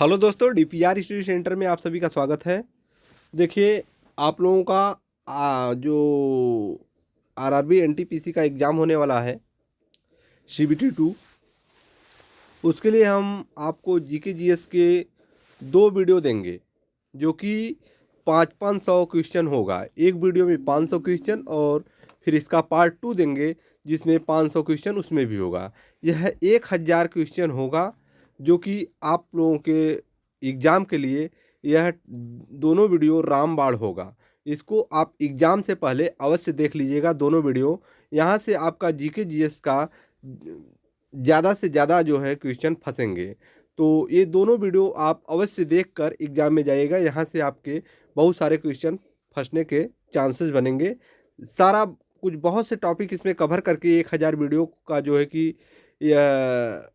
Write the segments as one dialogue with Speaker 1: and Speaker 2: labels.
Speaker 1: Hello दोस्तों, DPR study centre में आप सभी का स्वागत है। देखिए, आप लोगों का जो आरआरबी एनटीपीसी का एग्ज़ाम होने वाला है, सीबीटी 2, उसके लिए हम आपको जीके जीएस के 2 वीडियो देंगे, जो कि 500 क्वेश्चन होगा। एक वीडियो में 500 क्वेश्चन और फिर इसका पार्ट 2 देंगे, जिसमें 500 क्वेश्चन उसमें भी होगा। यह 1000 क्वेश्चन होगा, जो कि आप लोगों के एग्ज़ाम के लिए यह दोनों वीडियो रामबाण होगा। इसको आप एग्ज़ाम से पहले अवश्य देख लीजिएगा दोनों वीडियो। यहाँ से आपका जीके जीएस का ज़्यादा से ज़्यादा जो है क्वेश्चन फंसेंगे। तो ये दोनों वीडियो आप अवश्य देखकर एग्ज़ाम में जाइएगा। यहाँ से आपके बहुत सारे क्वेश्चन फंसने के चांसेस बनेंगे। सारा कुछ बहुत से टॉपिक इसमें कवर करके 1000 वीडियो का जो है कि यह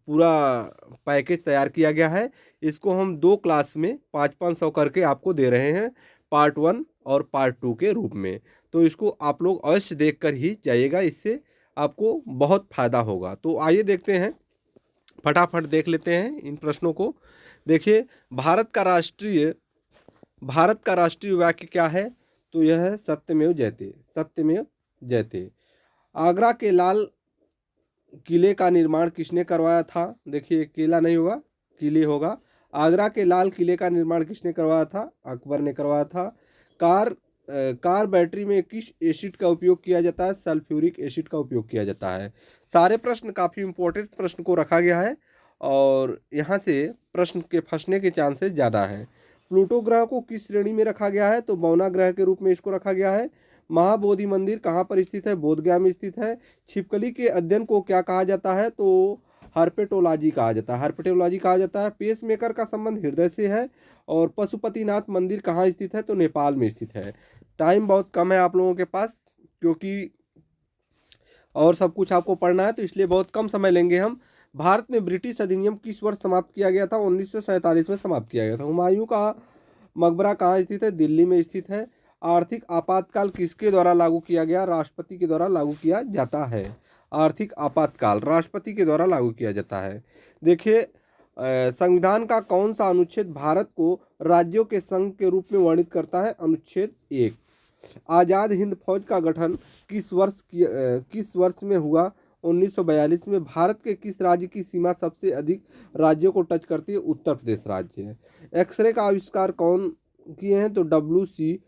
Speaker 1: पूरा पैकेज तैयार किया गया है। इसको हम 2 क्लास में 500 करके आपको दे रहे हैं, पार्ट 1 और पार्ट 2 के रूप में। तो इसको आप लोग अवश्य देखकर ही जाइएगा, इससे आपको बहुत फ़ायदा होगा। तो आइए देखते हैं, फटाफट देख लेते हैं इन प्रश्नों को। देखिए, भारत का राष्ट्रीय वाक्य क्या है? तो यह है सत्यमेव जयते। सत्यमेव जयते। आगरा के लाल किले का निर्माण किसने करवाया था? देखिए, किला नहीं होगा, किले होगा। आगरा के लाल किले का निर्माण किसने करवाया था? अकबर ने करवाया था। कार बैटरी में किस एसिड का उपयोग किया जाता है? सल्फ्यूरिक एसिड का उपयोग किया जाता है। सारे प्रश्न काफ़ी इंपॉर्टेंट प्रश्न को रखा गया है और यहाँ से प्रश्न के फंसने के चांसेस ज़्यादा है। प्लूटो ग्रह को किस श्रेणी में रखा गया है? तो बौना ग्रह के रूप में इसको रखा गया है। महाबोधि मंदिर कहाँ पर स्थित है? बोधगया में स्थित है। छिपकली के अध्ययन को क्या कहा जाता है? तो हर्पेटोलॉजी कहा जाता है। हर्पेटोलॉजी कहा जाता है। पेसमेकर का संबंध हृदय से है। और पशुपतिनाथ मंदिर कहाँ स्थित है? तो नेपाल में स्थित है। टाइम बहुत कम है आप लोगों के पास, क्योंकि और सब कुछ आपको पढ़ना है, तो इसलिए बहुत कम समय लेंगे हम। भारत में ब्रिटिश अधिनियम किस वर्ष समाप्त किया गया था? 1947 में समाप्त किया गया था। हुमायूं का मकबरा कहाँ स्थित है? दिल्ली में स्थित है। आर्थिक आपातकाल किसके द्वारा लागू किया गया? राष्ट्रपति के द्वारा लागू किया जाता है। आर्थिक आपातकाल राष्ट्रपति के द्वारा लागू किया जाता है। देखिए, संविधान का कौन सा अनुच्छेद भारत को राज्यों के संघ के रूप में वर्णित करता है? अनुच्छेद 1। आज़ाद हिंद फौज का गठन किस वर्ष में हुआ? 1942 में। भारत के किस राज्य की सीमा सबसे अधिक राज्यों को टच करती है? उत्तर प्रदेश राज्य है। एक्सरे का आविष्कार कौन किए हैं? तो W C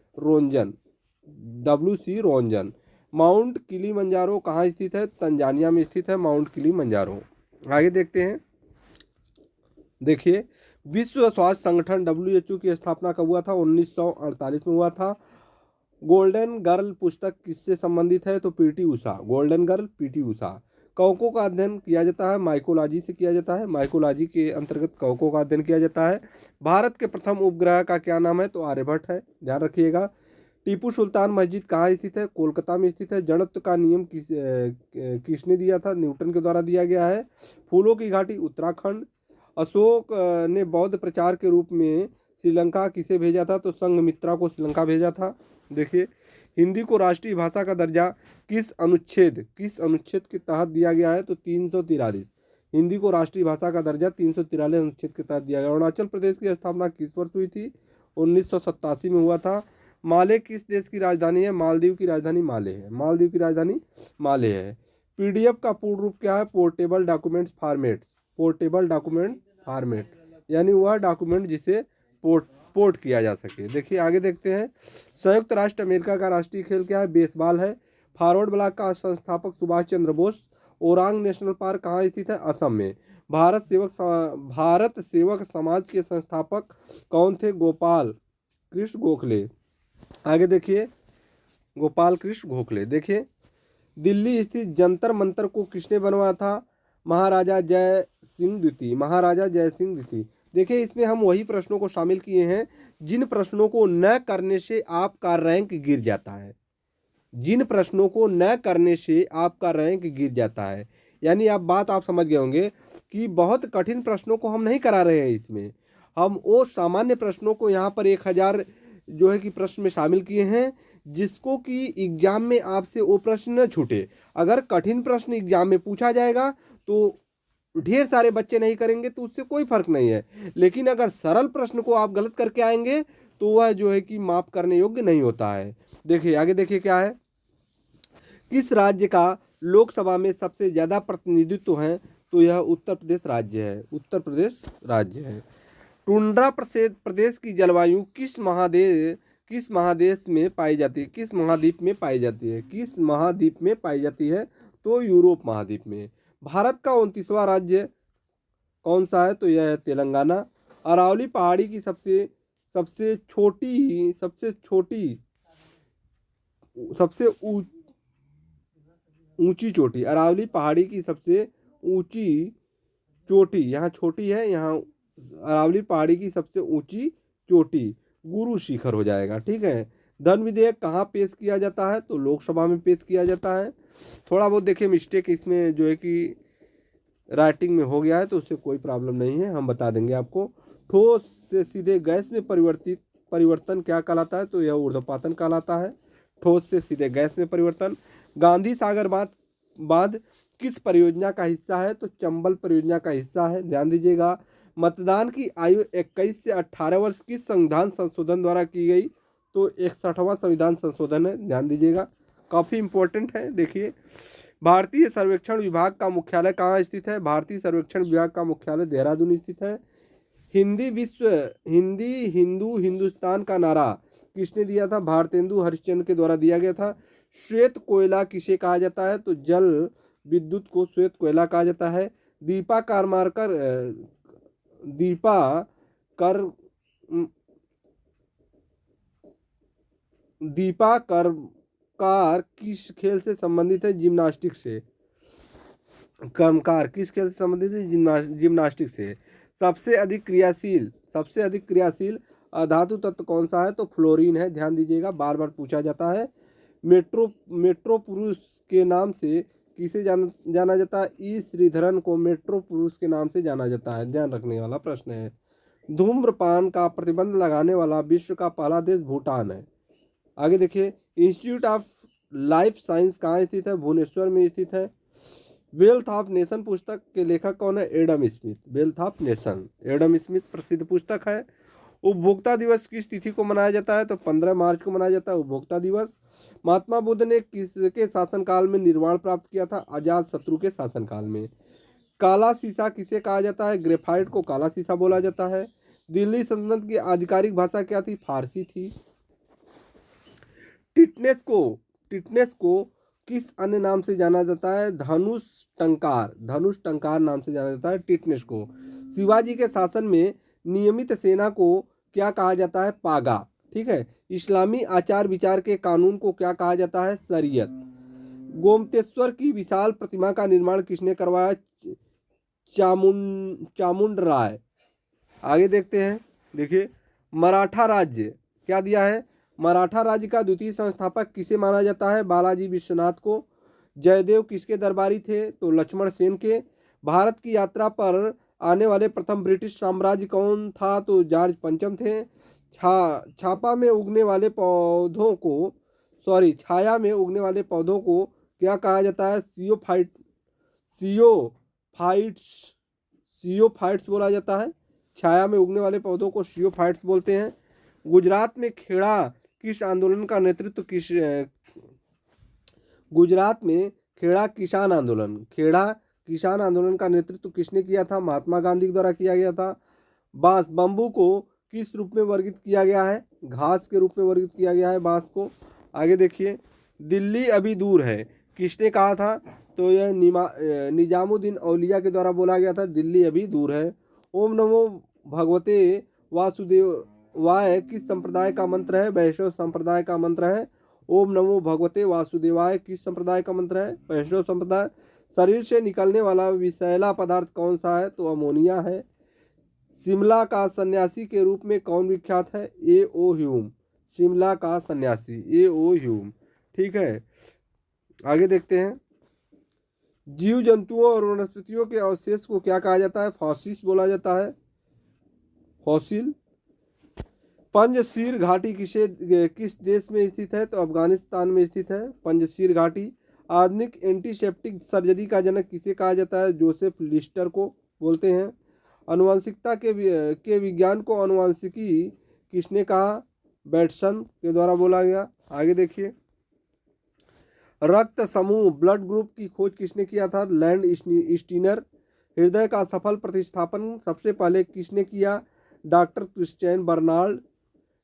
Speaker 1: Röntgen. Mount Kilimanjaro कहाँ स्थित है? तंजानिया में स्थित है माउंट किलीमंजारो। आगे देखते हैं। देखिए, विश्व स्वास्थ्य संगठन WHO की स्थापना कब हुआ था? 1948 में हुआ था। गोल्डन गर्ल पुस्तक किससे संबंधित है? तो PT Usha. Golden girl PT Usha. कवकों का अध्ययन किया जाता है माइकोलॉजी से किया जाता है। माइकोलॉजी के अंतर्गत कवकों का अध्ययन किया जाता है। भारत के प्रथम उपग्रह का क्या नाम है? तो आर्यभट्ट है, ध्यान रखिएगा। टीपू सुल्तान मस्जिद कहाँ स्थित है? कोलकाता में स्थित है। जड़त्व का नियम किसने दिया था? न्यूटन के द्वारा दिया गया है। फूलों की घाटी उत्तराखंड। अशोक ने बौद्ध प्रचार के रूप में श्रीलंका किसे भेजा था? तो संघमित्रा को श्रीलंका भेजा था। देखिए, हिंदी को राष्ट्रीय भाषा का दर्जा किस अनुच्छेद के तहत दिया गया है? तो 343। हिंदी को राष्ट्रीय भाषा का दर्जा 343 अनुच्छेद के तहत दिया गया। अरुणाचल प्रदेश की स्थापना किस वर्ष हुई थी? 1987 में हुआ था। माले किस देश की राजधानी है? मालदीव की राजधानी माले है। मालदीव की राजधानी माले है। पीडीएफ का पूर्ण रूप क्या है? Portable document format. Portable document format यानी वह डॉक्यूमेंट जिसे पोर्ट किया जा सके। देखिए, आगे देखते हैं। संयुक्त राष्ट्र अमेरिका का राष्ट्रीय खेल क्या है? बेसबॉल है। फॉरवर्ड ब्लॉक का संस्थापक सुभाष चंद्र बोस। ओरांग नेशनल पार्क कहाँ स्थित है? असम में। भारत सेवक समाज के संस्थापक कौन थे? गोपाल कृष्ण गोखले। आगे देखिए, गोपाल कृष्ण गोखले। देखिए, दिल्ली स्थित जंतर मंतर को किसने बनवाया था? महाराजा जय सिंह द्वितीय। महाराजा जय सिंह द्वितीय। देखिए, इसमें हम वही प्रश्नों को शामिल किए हैं जिन प्रश्नों को न करने से आपका रैंक गिर जाता है। जिन प्रश्नों को न करने से आपका रैंक गिर जाता है, यानी आप समझ गए होंगे कि बहुत कठिन प्रश्नों को हम नहीं करा रहे हैं। इसमें हम वो सामान्य प्रश्नों को यहाँ पर 1000 जो है कि प्रश्न में शामिल किए हैं, जिसको कि एग्जाम में आपसे वो प्रश्न न छूटे। अगर कठिन प्रश्न एग्जाम में पूछा जाएगा तो ढेर सारे बच्चे नहीं करेंगे तो उससे कोई फर्क नहीं है, लेकिन अगर सरल प्रश्न को आप गलत करके आएंगे तो वह जो है कि माफ करने योग्य नहीं होता है। देखिए आगे, देखिए क्या है, किस राज्य का लोकसभा में सबसे ज्यादा प्रतिनिधित्व है, तो यह उत्तर प्रदेश राज्य है, उत्तर प्रदेश राज्य है। टुंड्रा प्रदेश की जलवायु किस महादेश में पाई जाती है, किस महाद्वीप में पाई जाती है, किस महाद्वीप में पाई जाती है, तो यूरोप महाद्वीप में। भारत का 29वां राज्य कौन सा है, तो यह है तेलंगाना। अरावली पहाड़ी की सबसे सबसे छोटी सबसे छोटी सबसे ऊंची चोटी, अरावली पहाड़ी की सबसे ऊंची चोटी, यहाँ छोटी है, यहाँ अरावली पहाड़ी की सबसे ऊंची चोटी गुरु शिखर हो जाएगा। ठीक है। धन विधेयक कहाँ पेश किया जाता है, तो लोकसभा में पेश किया जाता है। थोड़ा बहुत देखिए मिस्टेक इसमें जो है कि राइटिंग में हो गया है, तो उससे कोई प्रॉब्लम नहीं है, हम बता देंगे आपको। ठोस से सीधे गैस में परिवर्तन क्या कहलाता है, तो यह ऊर्ध्वपातन कहलाता है। ठोस से सीधे गैस में परिवर्तन। गांधी सागर बांध किस परियोजना का हिस्सा है, तो चंबल परियोजना का हिस्सा है, ध्यान दीजिएगा। मतदान की आयु 21 से 18 वर्ष किस संविधान संशोधन द्वारा की गई, तो 61वां संविधान संशोधन है, ध्यान दीजिएगा, काफ़ी इंपॉर्टेंट है। देखिए भारतीय सर्वेक्षण विभाग का मुख्यालय कहाँ स्थित है, भारतीय सर्वेक्षण विभाग का मुख्यालय देहरादून स्थित है। हिंदी हिंदू हिंदुस्तान का नारा किसने दिया था, भारतेंदु हरिश्चंद्र के द्वारा दिया गया था। श्वेत कोयला किसे कहा जाता है, तो जल विद्युत को श्वेत कोयला कहा जाता है। दीपा करमाकर दीपा कर दीपा कर्मकार किस खेल से संबंधित है, जिम्नास्टिक से। कर्मकार किस खेल से संबंधित है, जिम्नास्टिक से। सबसे अधिक क्रियाशील अधातु तत्व कौन सा है, तो फ्लोरीन है, ध्यान दीजिएगा, बार बार पूछा जाता है। मेट्रो पुरुष के नाम से किसे जाना जाता है, ई श्रीधरन को मेट्रो पुरुष के नाम से जाना जाता है, ध्यान रखने वाला प्रश्न है। धूम्रपान का प्रतिबंध लगाने वाला विश्व का पहला देश भूटान है। आगे देखिए, इंस्टीट्यूट ऑफ लाइफ साइंस कहाँ स्थित है, भुवनेश्वर में स्थित है। वेल्थ ऑफ नेशन पुस्तक के लेखक कौन है, Adam Smith. Wealth of nation Adam Smith प्रसिद्ध पुस्तक है। उपभोक्ता दिवस किस तिथि को मनाया जाता है, तो 15 मार्च को मनाया जाता है उपभोक्ता दिवस। महात्मा बुद्ध ने किसके शासनकाल में निर्वाण प्राप्त किया था, अजात शत्रु के शासनकाल में। काला शीशा किसे कहा जाता है, ग्रेफाइट को काला शीशा बोला जाता है। दिल्ली सल्तनत की आधिकारिक भाषा क्या थी, फारसी थी। टिटनेस को किस अन्य नाम से जाना जाता है, धनुष टंकार नाम से जाना जाता है टिटनेस को। शिवाजी के शासन में नियमित सेना को क्या कहा जाता है, पागा। ठीक है। इस्लामी आचार विचार के कानून को क्या कहा जाता है, शरीयत। गोमतेश्वर की विशाल प्रतिमा का निर्माण किसने करवाया, चामुंड राय। आगे देखते हैं, देखिए मराठा राज्य क्या दिया है, मराठा राज्य का द्वितीय संस्थापक किसे माना जाता है, बालाजी विश्वनाथ को। जयदेव किसके दरबारी थे, तो लक्ष्मण सेन के। भारत की यात्रा पर आने वाले प्रथम ब्रिटिश साम्राज्य कौन था, तो जॉर्ज पंचम थे। छाया में उगने वाले पौधों को क्या कहा जाता है, सियोफाइट्स बोला जाता है। छाया में उगने वाले पौधों को सियोफाइट्स बोलते हैं। गुजरात में खेड़ा किस आंदोलन का नेतृत्व खेड़ा किसान आंदोलन का नेतृत्व किसने किया था, महात्मा गांधी द्वारा किया गया था। बम्बू को किस रूप में वर्गीकृत किया गया है, घास के रूप में वर्गीकृत किया गया है बांस को। आगे देखिए, दिल्ली अभी दूर है किसने कहा था, तो यह निजामुद्दीन औलिया के द्वारा बोला गया था, दिल्ली अभी दूर है। ओम नमो भगवते वासुदेवाय किस संप्रदाय का मंत्र है, वैष्णव संप्रदाय का मंत्र है। ओम नमो भगवते वासुदेवाय किस संप्रदाय का मंत्र है, वैष्णव संप्रदाय। शरीर से निकलने वाला विषैला पदार्थ कौन सा है, तो अमोनिया है। शिमला का सन्यासी के रूप में कौन विख्यात है, ए.ओ. ह्यूम। शिमला का सन्यासी ए.ओ. ह्यूम। ठीक है। आगे देखते हैं, जीव जंतुओं और वनस्पतियों के अवशेष को क्या कहा जाता है, फॉसिल्स बोला जाता है, फॉसिल। पंजशीर घाटी किस देश में स्थित है, तो अफगानिस्तान में स्थित है पंजशीर घाटी। आधुनिक एंटीसेप्टिक सर्जरी का जनक किसे कहा जाता है? जोसेफ लिस्टर को बोलते हैं। आनुवंशिकता के विज्ञान को आनुवंशिकी किसने कहा? बैटसन के द्वारा बोला गया। आगे देखिए, रक्त समूह ब्लड ग्रुप की खोज किसने किया था? Land Steiner. हृदय का सफल प्रतिस्थापन सबसे पहले किसने किया? Doctor Christian Bernard.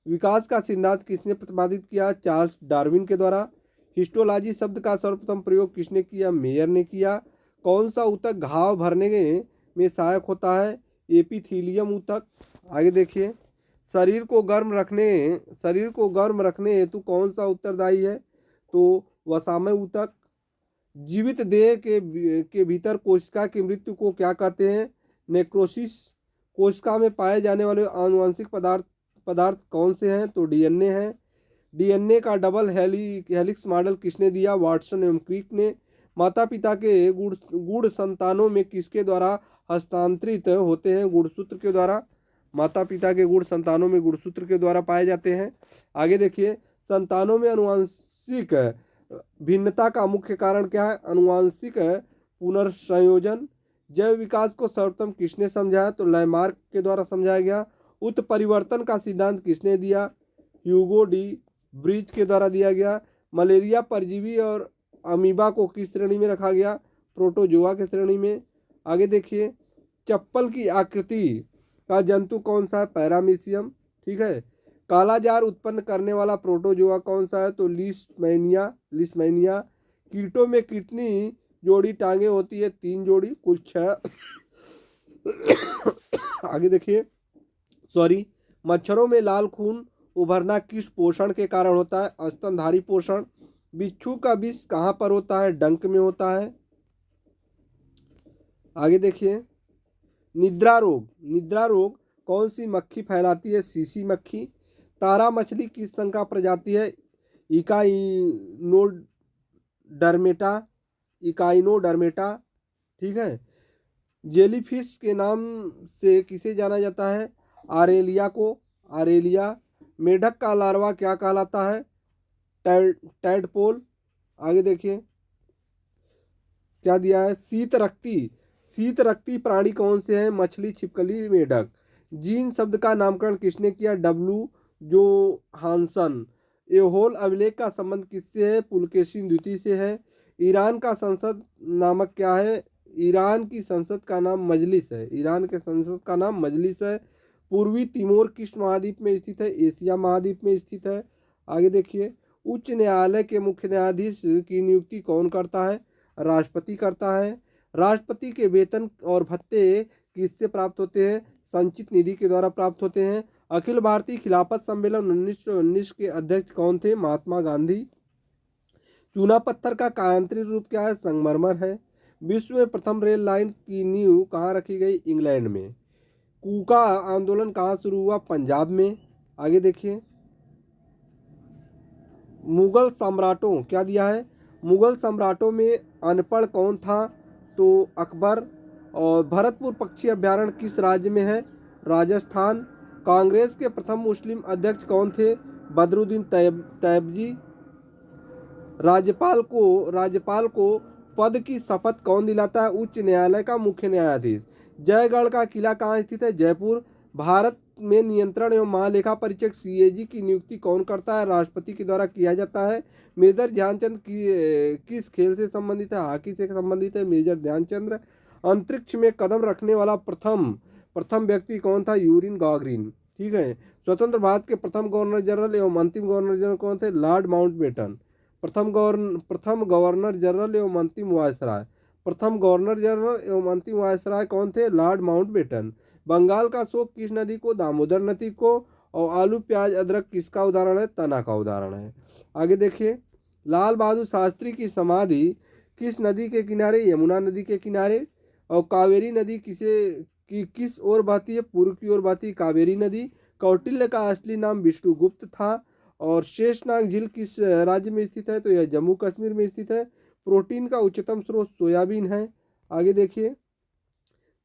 Speaker 1: विकास का सिद्धांत किसने प्रतिपादित किया? चार्ल्स डार्विन के द्वारा। हिस्टोलॉजी शब्द का सर्वप्रथम प्रयोग किसने किया? मेयर ने किया। कौन सा ऊतक घाव भरने में सहायक होता है? एपिथीलियम ऊतक। आगे देखिए, शरीर को गर्म रखने हेतु कौन सा उत्तरदायी है? तो वसामय ऊतक। जीवित देह के भीतर कोशिका की मृत्यु को क्या कहते हैं? नेक्रोसिस। कोशिका में पाए जाने वाले आनुवंशिक पदार्थ कौन से हैं? तो डीएनए है। डीएनए का डबल हेलिक्स मॉडल किसने दिया? वाटसन एवं क्रिक ने। माता पिता के गुण संतानों में किसके द्वारा हस्तांतरित होते हैं? गुणसूत्र के द्वारा। माता पिता के गुण संतानों में गुणसूत्र के द्वारा पाए जाते हैं। आगे देखिए, संतानों में अनुवांशिक भिन्नता का मुख्य कारण क्या है? अनुवांशिक पुनर्संयोजन। जैव विकास को सर्वप्रथम किसने समझाया? तो लैमार्क के द्वारा समझाया गया। उत्परिवर्तन का सिद्धांत किसने दिया? ह्यूगो डी ब्रीच के द्वारा दिया गया। मलेरिया परजीवी और अमीबा को किस श्रेणी में रखा गया? प्रोटोजोआ के श्रेणी में। आगे देखिए, चप्पल की आकृति का जंतु कौन सा है? पैरामीशियम। ठीक है। कालाजार उत्पन्न करने वाला प्रोटोजोआ कौन सा है? तो लिस्मैनिया। कीटों में कितनी जोड़ी टांगे होती है? 3 जोड़ी, कुल 6। आगे देखिए, मच्छरों में लाल खून उभरना किस पोषण के कारण होता है? स्तनधारी पोषण। बिच्छू का विष कहाँ पर होता है? डंक में होता है। आगे देखिए, निद्रा रोग कौन सी मक्खी फैलाती है? सीसी मक्खी। तारा मछली किस संघ का प्रजाति है? इकाइनोडर्मेटा। ठीक है। जेलीफिश के नाम से किसे जाना जाता है? आरेलिया। मेढक का लार्वा क्या कहलाता है? टैडपोल। आगे देखिए, क्या दिया है? शीत रक्ती प्राणी कौन से हैं? मछली, छिपकली, मेढक। जीन शब्द का नामकरण किसने किया? W Johansson. एहोल अभिलेख का संबंध किससे है? पुलकेशिन द्वितीय से है। ईरान का संसद नामक क्या है? ईरान की संसद का नाम मजलिस है। पूर्वी तिमोर किस महाद्वीप में स्थित है? एशिया महाद्वीप में स्थित है। आगे देखिए, उच्च न्यायालय के मुख्य न्यायाधीश की नियुक्ति कौन करता है? राष्ट्रपति करता है। राष्ट्रपति के वेतन और भत्ते किससे प्राप्त होते हैं? संचित निधि के द्वारा प्राप्त होते हैं। अखिल भारतीय खिलाफत सम्मेलन 1919 के अध्यक्ष कौन थे? महात्मा गांधी। चूना पत्थर का कायांतरित रूप क्या है? संगमरमर है। विश्व में प्रथम रेल लाइन की नींव कहाँ रखी गई? इंग्लैंड में। कूका आंदोलन कहाँ शुरू हुआ? पंजाब में। आगे देखिए, मुगल सम्राटों क्या दिया है? मुगल सम्राटों में अनपढ़ कौन था? तो अकबर। और भरतपुर पक्षी अभ्यारण्य किस राज्य में है? राजस्थान। कांग्रेस के प्रथम मुस्लिम अध्यक्ष कौन थे? बदरुद्दीन तैयबजी। राज्यपाल को पद की शपथ कौन दिलाता है? उच्च न्यायालय का मुख्य न्यायाधीश। जयगढ़ का किला कहाँ स्थित है? जयपुर। भारत में नियंत्रण एवं महालेखा परीक्षक सीएजी की नियुक्ति कौन करता है? राष्ट्रपति के द्वारा किया जाता है। मेजर ध्यानचंद किस खेल से संबंधित है? हॉकी से संबंधित है मेजर ध्यानचंद। अंतरिक्ष में कदम रखने वाला प्रथम व्यक्ति कौन था? Urine Gagarin. ठीक है। स्वतंत्र भारत के प्रथम गवर्नर जनरल एवं अंतिम गवर्नर जनरल कौन थे? Lord Mountbatten. प्रथम गवर्नर जनरल एवं अंतिम वायसराय। प्रथम गवर्नर जनरल एवं अंतिम वायसराय कौन थे? Lord Mountbatten. बंगाल का शोक किस नदी को? दामोदर नदी को। और आलू प्याज अदरक किसका उदाहरण है? तना का उदाहरण है। आगे देखिए, लाल बहादुर शास्त्री की समाधि किस नदी के किनारे? यमुना नदी के किनारे। और कावेरी नदी किस ओर बहती है? पूर्व की ओर बहती कावेरी नदी। कौटिल्य का असली नाम विष्णुगुप्त था। और शेषनाग झील किस राज्य में स्थित है? तो यह जम्मू कश्मीर में स्थित है। प्रोटीन का उच्चतम स्रोत सोयाबीन है। आगे देखिए,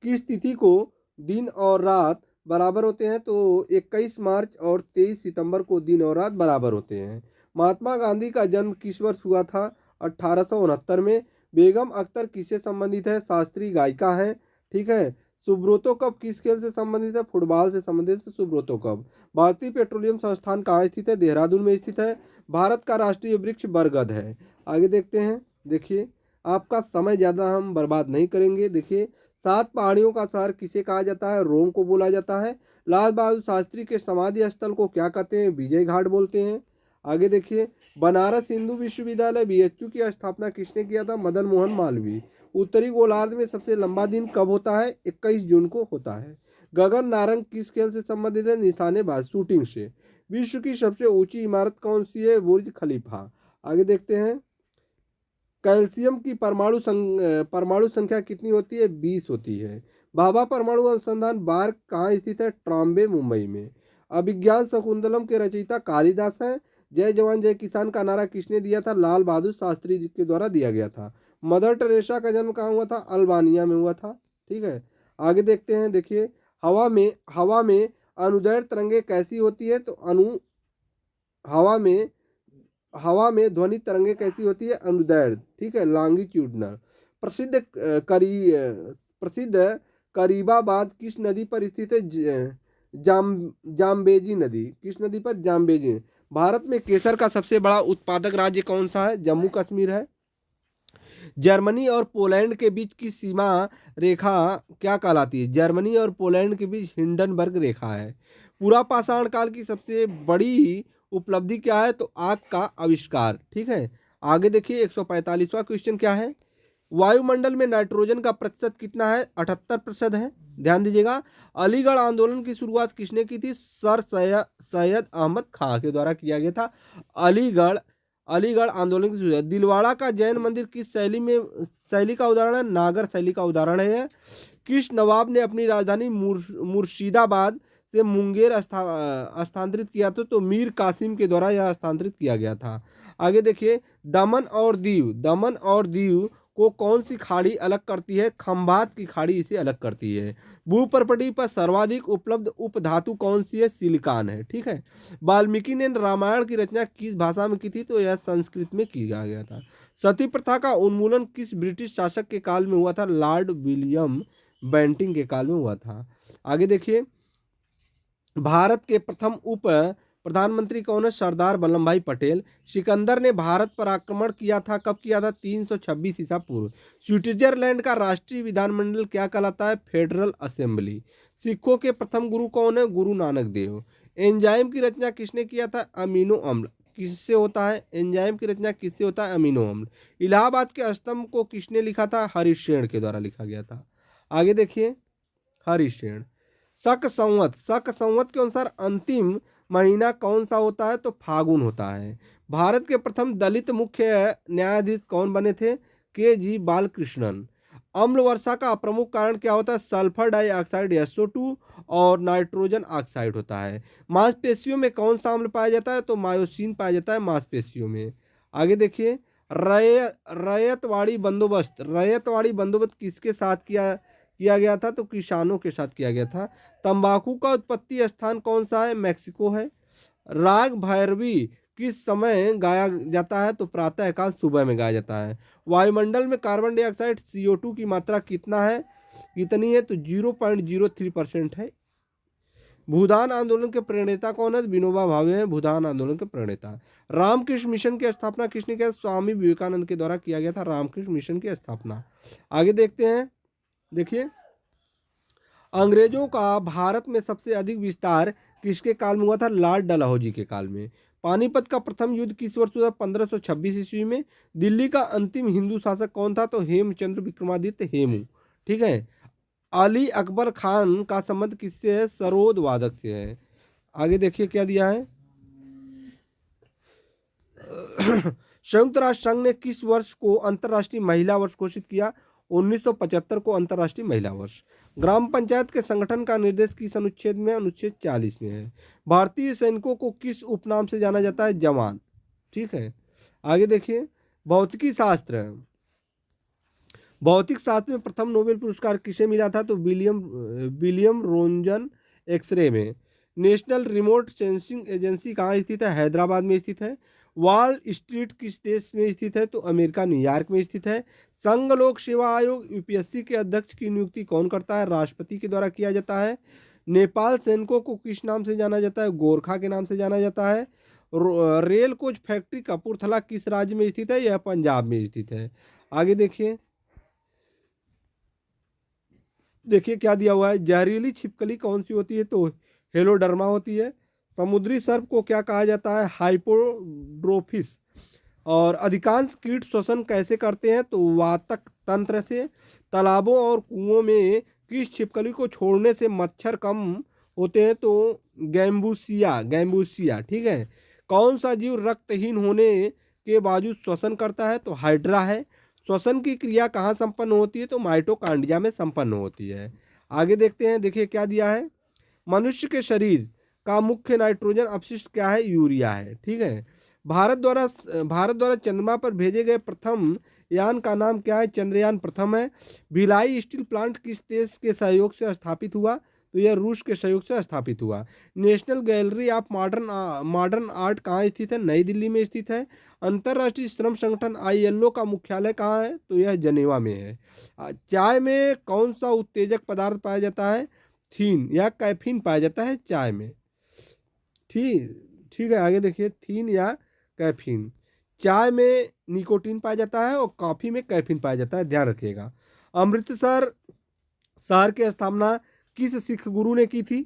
Speaker 1: किस तिथि को दिन और रात बराबर होते हैं? तो 21 मार्च और 23 सितंबर को दिन और रात बराबर होते हैं। महात्मा गांधी का जन्म किस वर्ष हुआ था? 1869 में। बेगम अख्तर किससे संबंधित है? शास्त्रीय गायिका है। ठीक है। सुब्रतो कप किस खेल से संबंधित है? फुटबॉल से संबंधित है सुब्रतो कप। भारतीय पेट्रोलियम संस्थान कहाँ स्थित है? देहरादून में स्थित है। भारत का राष्ट्रीय वृक्ष बरगद है। आगे देखते हैं। देखिए, आपका समय ज़्यादा हम बर्बाद नहीं करेंगे। देखिए, 7 पहाड़ियों का शहर किसे कहा जाता है? रोम को बोला जाता है। लाल बहादुर शास्त्री के समाधि स्थल को क्या कहते हैं? विजय घाट बोलते हैं। आगे देखिए, बनारस हिंदू विश्वविद्यालय बीएचयू की स्थापना किसने किया था? मदन मोहन मालवीय। उत्तरी गोलार्ध में सबसे लंबा दिन कब होता है? 21 जून को होता है। गगन नारंग किस खेल से संबंधित है? निशानेबाज, शूटिंग से। विश्व की सबसे ऊंची इमारत कौन सी है? बुर्ज खलीफा। आगे देखते हैं। कैल्शियम की परमाणु संख्या कितनी होती है? 20 होती है। भाभा परमाणु अनुसंधान बार्क कहाँ स्थित है? ट्रॉम्बे, मुंबई में। अभिज्ञान शकुंतलम के रचयिता कालिदास हैं। जय जवान जय किसान का नारा किसने दिया था? लाल बहादुर शास्त्री जी के द्वारा दिया गया था। मदर टेरेसा का जन्म कहाँ हुआ था? अल्बानिया में हुआ था। ठीक है। आगे देखते हैं। देखिए, हवा में अनुदैर्घ्य तरंगे कैसी होती है? तो हवा में हवा में ध्वनि तरंगे कैसी होती है? अनुदैर्घ्य। ठीक है, लॉन्गिट्यूडनल। प्रसिद्ध प्रसिद्ध करीबाबाद किस नदी पर स्थित है? जाम्बेजी नदी। किस नदी पर? जाम्बेजी। भारत में केसर का सबसे बड़ा उत्पादक राज्य कौन सा है? जम्मू कश्मीर है। जर्मनी और पोलैंड के बीच की सीमा रेखा क्या कहलाती है? जर्मनी और पोलैंड के बीच हिंडनबर्ग रेखा है। पूरा पाषाण काल की सबसे बड़ी उपलब्धि क्या है? तो आग का आविष्कार। ठीक है। आगे देखिए, 145वां क्वेश्चन क्या है? वायुमंडल में नाइट्रोजन का प्रतिशत कितना है? 78% है। ध्यान दीजिएगा। अलीगढ़ आंदोलन की शुरुआत किसने की थी? सर सैयद अहमद खां के द्वारा किया गया था। अलीगढ़ अलीगढ़ आंदोलन की शुरुआत। दिलवाड़ा का जैन मंदिर किस शैली का उदाहरण है? नागर शैली का उदाहरण है। किस नवाब ने अपनी राजधानी मुर्शिदाबाद से मुंगेर स्थानांतरित किया था? तो मीर कासिम के द्वारा यह स्थानांतरित किया गया था। आगे देखिए, दमन और दीव को कौन सी खाड़ी अलग करती है? खंभात की खाड़ी इसे अलग करती है। भूप्रपटी पर सर्वाधिक उपलब्ध उपधातु कौन सी है? सिलिकॉन है। ठीक है। वाल्मीकि ने रामायण की रचना किस भाषा में की थी? तो यह संस्कृत में किया गया था। सती प्रथा का उन्मूलन किस ब्रिटिश शासक के काल में हुआ था? लॉर्ड विलियम बेंटिंग के काल में हुआ था। आगे देखिए, भारत के प्रथम उप प्रधानमंत्री कौन है? सरदार वल्लभ भाई पटेल। सिकंदर ने भारत पर आक्रमण किया था, कब किया था? 326 ईसा पूर्व। स्विट्जरलैंड का राष्ट्रीय विधानमंडल क्या कहलाता है? Federal assembly. सिखों के प्रथम गुरु कौन है? गुरु नानक देव। एंजाइम की रचना किसने किया था? अमीनो अम्ल किससे होता है? एंजाइम की रचना किससे होता है? अमीनो अम्ल। इलाहाबाद के स्तंभ को किसने लिखा था? हरिश्चंद्र के द्वारा लिखा गया था। आगे देखिए, हरिश्चंद्र। शक संवत के अनुसार अंतिम महीना कौन सा होता है? तो फागुन होता है। भारत के प्रथम दलित मुख्य न्यायाधीश कौन बने थे? के.जी. बालकृष्णन। अम्ल वर्षा का प्रमुख कारण क्या होता है? सल्फर डाइऑक्साइड SO2 और नाइट्रोजन ऑक्साइड होता है। मांसपेशियों में कौन सा अम्ल पाया जाता है? तो मायोसिन पाया जाता है मांसपेशियों में। आगे देखिए, रैयतवाड़ी बंदोबस्त किसके साथ किया गया था? तो किसानों के साथ किया गया था। तंबाकू का उत्पत्ति स्थान कौन सा है? मैक्सिको है। राग भैरवी किस समय गाया जाता है? तो प्रातःकाल सुबह में गाया जाता है। वायुमंडल में कार्बन डाइऑक्साइड CO2 की मात्रा कितनी है? तो 0.03% है। भूदान आंदोलन के प्रणेता कौन है? विनोबा भावे हैं भूदान आंदोलन के प्रणेता। रामकृष्ण मिशन की स्थापना किसने किया? स्वामी विवेकानंद के द्वारा किया गया था रामकृष्ण मिशन की स्थापना। आगे देखते हैं। देखिए, अंग्रेजों का भारत में सबसे अधिक विस्तार किसके काल में हुआ था? लॉर्ड डलहौजी के काल में। पानीपत का प्रथम युद्ध किस वर्ष हुआ? 1526 ईस्वी में। दिल्ली का अंतिम हिंदू शासक कौन था? तो हेमचंद्र विक्रमादित्य हेमू। ठीक है। अली अकबर खान का संबंध किससे है? सरोद वादक से है। आगे देखिए क्या दिया है। संयुक्त राष्ट्र संघ ने किस वर्ष को अंतर्राष्ट्रीय महिला वर्ष घोषित किया? 1975 को अंतर्राष्ट्रीय महिला वर्ष। ग्राम पंचायत के संगठन का निर्देश किस अनुच्छेद में? अनुच्छेद 40 में है। भारतीय सैनिकों को किस उपनाम से जाना जाता है? जवान। ठीक है। आगे देखिए, भौतिक शास्त्र में प्रथम नोबेल पुरस्कार किसे मिला था? तो विलियम रोंजन एक्सरे में। नेशनल रिमोट सेंसिंग एजेंसी कहाँ स्थित है? हैदराबाद में स्थित है। वॉल स्ट्रीट किस देश में स्थित है? तो अमेरिका न्यूयॉर्क में स्थित है। संघ लोक सेवा आयोग यूपीएससी के अध्यक्ष की नियुक्ति कौन करता है? राष्ट्रपति के द्वारा किया जाता है। नेपाल सैनिकों को किस नाम से जाना जाता है? गोरखा के नाम से जाना जाता है। रेल कोच फैक्ट्री कपूरथला किस राज्य में स्थित है? यह पंजाब में स्थित है। आगे देखिए, देखिए क्या दिया हुआ है। जहरीली छिपकली कौन सी होती है? तो हेलोडर्मा होती है। समुद्री सर्प को क्या कहा जाता है? हाइपोड्रोफिस। और अधिकांश कीट श्वसन कैसे करते हैं? तो वातक तंत्र से। तालाबों और कुओं में किस छिपकली को छोड़ने से मच्छर कम होते हैं? तो गैम्बूसिया, गैम्बूसिया, ठीक है। कौन सा जीव रक्तहीन होने के बावजूद श्वसन करता है? तो हाइड्रा है। श्वसन की क्रिया कहाँ संपन्न होती है? तो माइटोकांड्रिया में संपन्न होती है। आगे देखते हैं, देखिए क्या दिया है। मनुष्य के शरीर का मुख्य नाइट्रोजन अपशिष्ट क्या है? यूरिया है, ठीक है। भारत द्वारा चंद्रमा पर भेजे गए प्रथम यान का नाम क्या है? चंद्रयान प्रथम है। भिलाई स्टील प्लांट किस देश के सहयोग से स्थापित हुआ? तो यह रूस के सहयोग से स्थापित हुआ। National gallery of modern art कहाँ स्थित है? नई दिल्ली में स्थित है। अंतर्राष्ट्रीय श्रम संगठन आईएलओ का मुख्यालय कहाँ है? तो यह जनेवा में है। चाय में कौन सा उत्तेजक पदार्थ पाया जाता है? थीन या कैफीन पाया जाता है चाय में। ठीक ठीक है, आगे देखिए, थीन या कैफीन। चाय में निकोटीन पाया जाता है और कॉफ़ी में कैफीन पाया जाता है, ध्यान रखिएगा। अमृतसर शहर की स्थापना किस सिख गुरु ने की थी?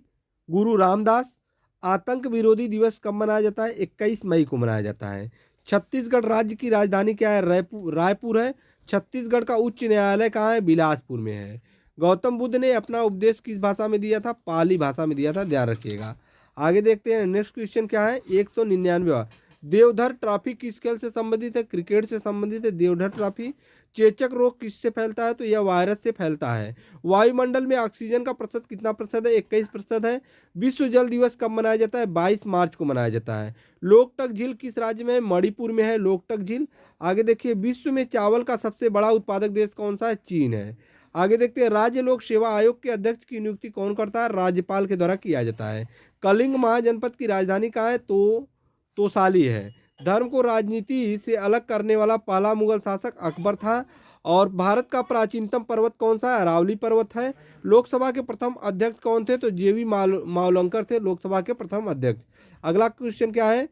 Speaker 1: गुरु रामदास। आतंक विरोधी दिवस कब मनाया जाता है? 21 मई को मनाया जाता है। छत्तीसगढ़ राज्य की राजधानी क्या है? रायपुर है। छत्तीसगढ़ का उच्च न्यायालय कहाँ है? बिलासपुर में है। गौतम बुद्ध ने अपना उपदेश किस भाषा में दिया था? पाली भाषा में दिया था, ध्यान रखिएगा। आगे देखते हैं, नेक्स्ट क्वेश्चन क्या है? 199वां। देवधर ट्रॉफी किस खेल से संबंधित है? क्रिकेट से संबंधित है देवधर ट्रॉफी। चेचक रोग किससे फैलता है? तो यह वायरस से फैलता है। वायुमंडल में ऑक्सीजन का प्रतिशत कितना प्रतिशत है? 21% है। विश्व जल दिवस कब मनाया जाता है? 22 मार्च को मनाया जाता है। लोकटक झील किस राज्य में है? मणिपुर में है लोकटक झील। आगे देखिए, विश्व में चावल का सबसे बड़ा उत्पादक देश कौन सा है? चीन है। आगे देखते हैं, राज्य लोक सेवा आयोग के अध्यक्ष की नियुक्ति कौन करता है? राज्यपाल के द्वारा किया जाता है। कलिंग महाजनपद की राजधानी कहाँ है? तो तोसाली है। धर्म को राजनीति से अलग करने वाला पहला मुगल शासक अकबर था। और भारत का प्राचीनतम पर्वत कौन सा है? अरावली पर्वत है। लोकसभा के प्रथम अध्यक्ष कौन थे? तो जेवी मावलंकर थे लोकसभा के प्रथम अध्यक्ष। अगला क्वेश्चन क्या है?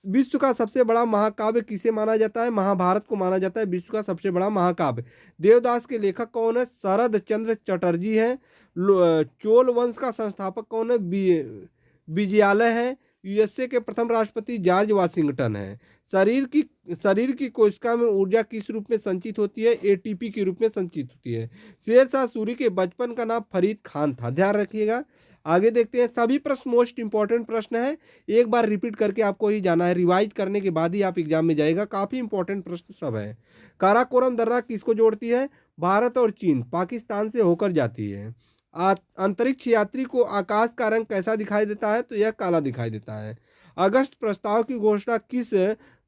Speaker 1: विश्व का सबसे बड़ा महाकाव्य किसे माना जाता है? महाभारत को माना जाता है विश्व का सबसे बड़ा महाकाव्य। देवदास के लेखक कौन है? शरद चंद्र चटर्जी है। चोल वंश का संस्थापक कौन है? विजयालय है। यूएसए के प्रथम राष्ट्रपति जॉर्ज वाशिंगटन है। शरीर की कोशिका में ऊर्जा किस रूप में संचित होती है? एटीपी के रूप में संचित होती है। शेरशाह सूरी के बचपन का नाम फरीद खान था, ध्यान रखिएगा। आगे देखते हैं, सभी प्रश्न मोस्ट इंपॉर्टेंट प्रश्न है, एक बार रिपीट करके आपको ही जाना है, रिवाइज करने के बाद ही आप एग्जाम में जाएगा। काफी इंपॉर्टेंट प्रश्न सब है। काराकोरम दर्रा किसको जोड़ती है? भारत और चीन, पाकिस्तान से होकर जाती है। अंतरिक्ष यात्री को आकाश का रंग कैसा दिखाई देता है? तो यह काला दिखाई देता है। अगस्त प्रस्ताव की घोषणा किस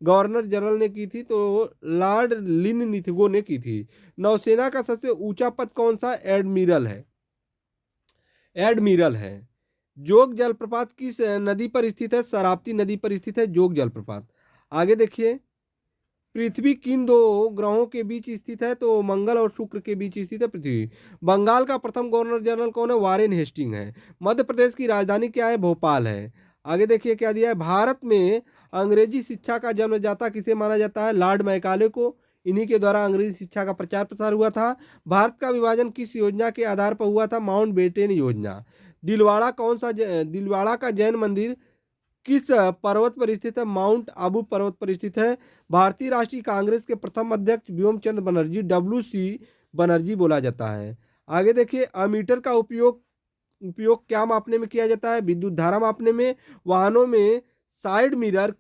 Speaker 1: गवर्नर जनरल ने की थी? तो लॉर्ड लिनलिथगो ने की थी। नौसेना का सबसे ऊंचा पद कौन सा? एडमिरल है, एडमिरल है। जोग जलप्रपात किस नदी पर स्थित है? शरावती नदी पर स्थित है जोग जलप्रपात। आगे देखिए, पृथ्वी किन दो ग्रहों के बीच स्थित है? तो मंगल और शुक्र के बीच स्थित है पृथ्वी। बंगाल का प्रथम गवर्नर जनरल कौन है? वारेन हेस्टिंग है। मध्य प्रदेश की राजधानी क्या है? भोपाल है। आगे देखिए क्या दिया है, भारत में अंग्रेजी शिक्षा का जन्मदाता किसे माना जाता है? लॉर्ड मैकाले को। इन्हीं के द्वारा अंग्रेजी शिक्षा का प्रचार प्रसार हुआ था। भारत का विभाजन किस योजना के आधार पर हुआ था? माउंटबेटन योजना। दिलवाड़ा का जैन मंदिर किस पर्वत पर स्थित है? माउंट आबू पर्वत पर स्थित है। भारतीय राष्ट्रीय कांग्रेस के प्रथम अध्यक्ष व्योमचंद्र बनर्जी, WC बनर्जी बोला जाता है। आगे देखिए, अमीटर का उपयोग क्या मापने में किया जाता है? विद्युत धारा मापने में। वाहनों में साइड मिरर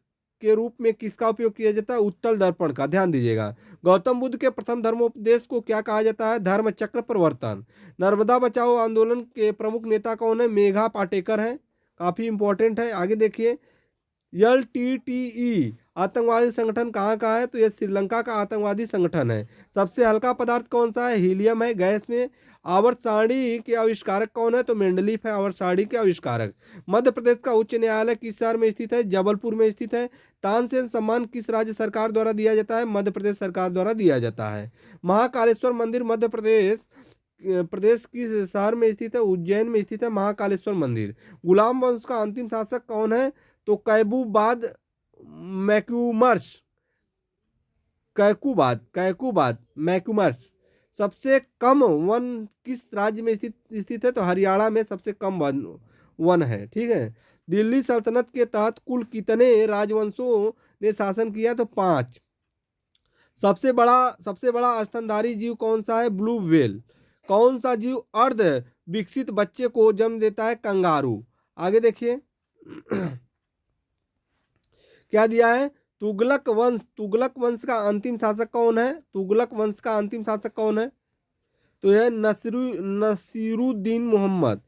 Speaker 1: के रूप में किसका उपयोग किया जाता है? उत्तल दर्पण का, ध्यान दीजिएगा। गौतम बुद्ध के प्रथम धर्मोपदेश को क्या कहा जाता है? धर्म चक्र प्रवर्तन। नर्मदा बचाओ आंदोलन के प्रमुख नेता कौन है? मेघा पाटेकर है, काफी इंपॉर्टेंट है। आगे देखिए, LTTE आतंकवादी संगठन कहाँ का है, तो यह श्रीलंका का आतंकवादी संगठन है। सबसे हल्का पदार्थ कौन सा है, हीलियम है गैस में। आवर्त सारणी के आविष्कारक कौन है, तो मेंडलीफ है आवर्त सारणी के आविष्कारक। मध्य प्रदेश का उच्च न्यायालय किस शहर में स्थित है, जबलपुर में स्थित है। तानसेन सम्मान किस राज्य सरकार द्वारा दिया जाता है, मध्य प्रदेश सरकार द्वारा दिया जाता है। महाकालेश्वर मंदिर मध्य प्रदेश किस शहर में स्थित है, उज्जैन में स्थित है महाकालेश्वर मंदिर। गुलाम वंश का अंतिम शासक कौन है, तो कैबूबाद मैक्यूमर्स, कैकुबाद मैक्यूमर्स। सबसे कम वन किस राज्य में स्थित है, तो हरियाणा में सबसे कम वन है। ठीक है। दिल्ली सल्तनत के तहत कुल कितने राजवंशों ने शासन किया, तो 5। सबसे बड़ा स्तनधारी जीव कौन सा है, ब्लू व्हेल। कौन सा जीव अर्ध विकसित बच्चे को जन्म देता है, कंगारू। आगे देखिए क्या दिया है, तुगलक वंश का अंतिम शासक कौन है, तुगलक वंश का अंतिम शासक कौन है, तो यह नसीरुद्दीन मोहम्मद।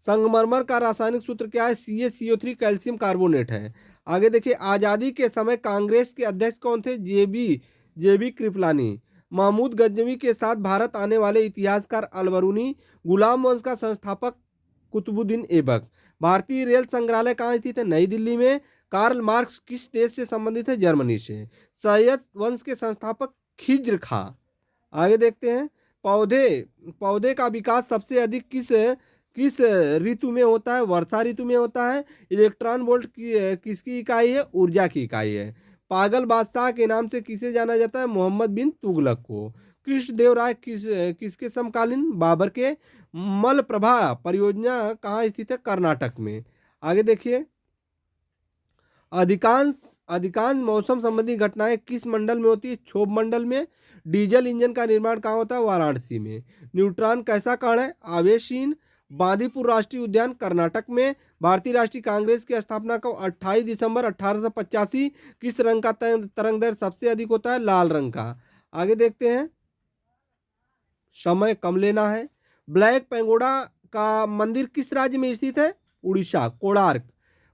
Speaker 1: संगमरमर का रासायनिक सूत्र क्या है, CaCO3 कैल्शियम कार्बोनेट है। आगे देखिए आज़ादी के समय कांग्रेस के अध्यक्ष कौन थे, जेबी कृपलानी। महमूद गजनवी के साथ भारत आने वाले इतिहासकार अलबरूनी। गुलाम वंश का संस्थापक कुतुबुद्दीन ऐबक। भारतीय रेल संग्रहालय कहाँ स्थित है, नई दिल्ली में। कार्ल मार्क्स किस देश से संबंधित है, जर्मनी से। सैयद वंश के संस्थापक खिज्र खां। आगे देखते हैं पौधे का विकास सबसे अधिक किस ऋतु में होता है, वर्षा ऋतु में होता है। इलेक्ट्रॉन वोल्ट किसकी इकाई है, ऊर्जा की इकाई है। पागल बादशाह के नाम से किसे जाना जाता है, मोहम्मद बिन तुगलक को। कृष्णदेवराय किसके समकालीन, बाबर के। मलप्रभा परियोजना कहाँ स्थित है, कर्नाटक में। आगे देखिए अधिकांश मौसम संबंधी घटनाएं किस मंडल में होती है, क्षोभ मंडल में। डीजल इंजन का निर्माण कहाँ होता है, वाराणसी में। न्यूट्रॉन कैसा कण है, आवेशहीन। बांदीपुर राष्ट्रीय उद्यान कर्नाटक में। भारतीय राष्ट्रीय कांग्रेस की स्थापना को 28 दिसंबर 1885। किस रंग का तरंग दैर्घ्य सबसे अधिक होता है, लाल रंग का। आगे देखते हैं समय कम लेना है। ब्लैक पेगोडा का मंदिर किस राज्य में स्थित है, उड़ीसा, कोणार्क।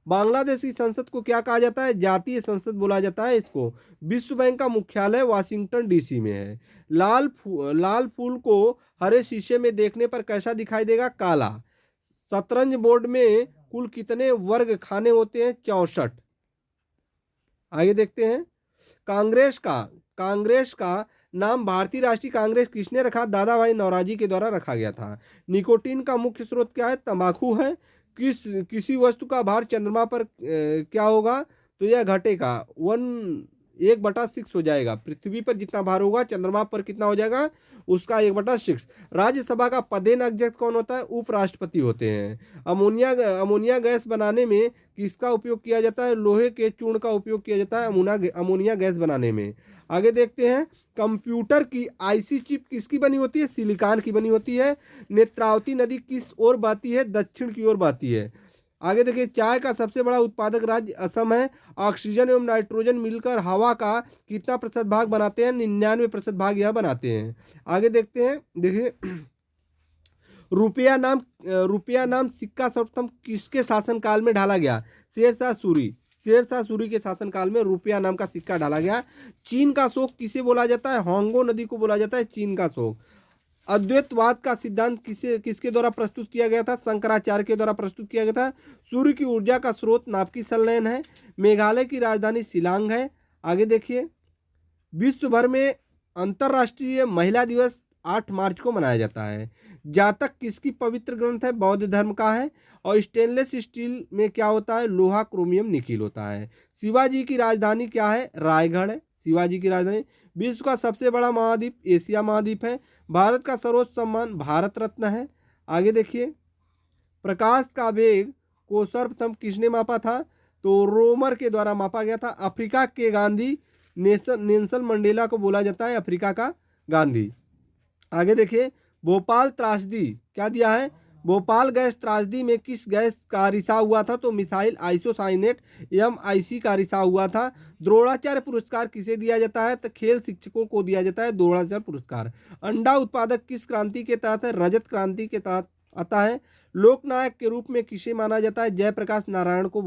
Speaker 1: बांग्लादेश की संसद को क्या कहा जाता है, जातीय संसद बोला जाता है इसको। विश्व बैंक का मुख्यालय वाशिंगटन डीसी में है। लाल फूल को हरे शीशे में देखने पर कैसा दिखाई देगा, काला। शतरंज बोर्ड में कुल कितने वर्ग खाने होते हैं, 64। आगे देखते हैं कांग्रेस का नाम भारतीय राष्ट्रीय कांग्रेस किसने रखा, दादा भाई नौरोजी के द्वारा रखा गया था। निकोटीन का मुख्य स्रोत क्या है, तंबाकू है। किसी वस्तु का भार चंद्रमा पर क्या होगा, तो यह घटेगा, 1/6 हो जाएगा। पृथ्वी पर जितना भार होगा चंद्रमा पर कितना हो जाएगा, उसका 1/6। राज्यसभा का पदेन अध्यक्ष कौन होता है, उपराष्ट्रपति होते हैं। अमोनिया गैस बनाने में किसका उपयोग किया जाता है, लोहे के चूर्ण का उपयोग किया जाता है अमोनिया गैस बनाने में। आगे देखते हैं कंप्यूटर की आईसी चिप किसकी बनी होती है, सिलिकॉन की बनी होती है। नेत्रावती नदी किस ओर बहती है, दक्षिण की ओर बहती है। आगे देखिए चाय का सबसे बड़ा उत्पादक राज्य असम है। ऑक्सीजन एवं नाइट्रोजन मिलकर हवा का कितना प्रतिशत भाग बनाते हैं, 99% भाग यह बनाते हैं। आगे देखते हैं, देखिए रुपया नाम सिक्का सर्वप्रथम किसके शासनकाल में ढाला गया, शेरशाह सूरी के शासनकाल में रुपया नाम का सिक्का डाला गया। चीन का शोक किसे बोला जाता है, होंगो नदी को बोला जाता है चीन का शोक। अद्वैतवाद का सिद्धांत किसके द्वारा प्रस्तुत किया गया था, शंकराचार्य के द्वारा प्रस्तुत किया गया था। सूर्य की ऊर्जा का स्रोत नाभिकीय संलयन है। मेघालय की राजधानी शिलांग है। आगे देखिए विश्व भर में अंतर्राष्ट्रीय महिला दिवस 8 मार्च को मनाया जाता है। जातक किसकी पवित्र ग्रंथ है, बौद्ध धर्म का है। और स्टेनलेस स्टील में क्या होता है, लोहा, क्रोमियम, निकिल होता है। शिवाजी की राजधानी क्या है, रायगढ़ है शिवाजी की राजधानी। विश्व का सबसे बड़ा महाद्वीप एशिया महाद्वीप है। भारत का सर्वोच्च सम्मान भारत रत्न है। आगे देखिए प्रकाश का वेग को सर्वप्रथम किसने मापा था, तो रोमर के द्वारा मापा गया था। अफ्रीका के गांधी नेल्सन मंडेला को बोला जाता है अफ्रीका का गांधी। आगे देखिए भोपाल त्रासदी क्या दिया है, भोपाल गैस त्रासदी में किस गैस का रिसाव हुआ था, तो मिसाइल आइसोसाइनेट MIC का रिसाव हुआ था। द्रोणाचार्य पुरस्कार किसे दिया जाता है, तो खेल शिक्षकों को दिया जाता है द्रोणाचार्य पुरस्कार। अंडा उत्पादक किस क्रांति के तहत है, रजत क्रांति के तहत आता है। लोकनायक के रूप में किसे माना जाता है, जयप्रकाश नारायण को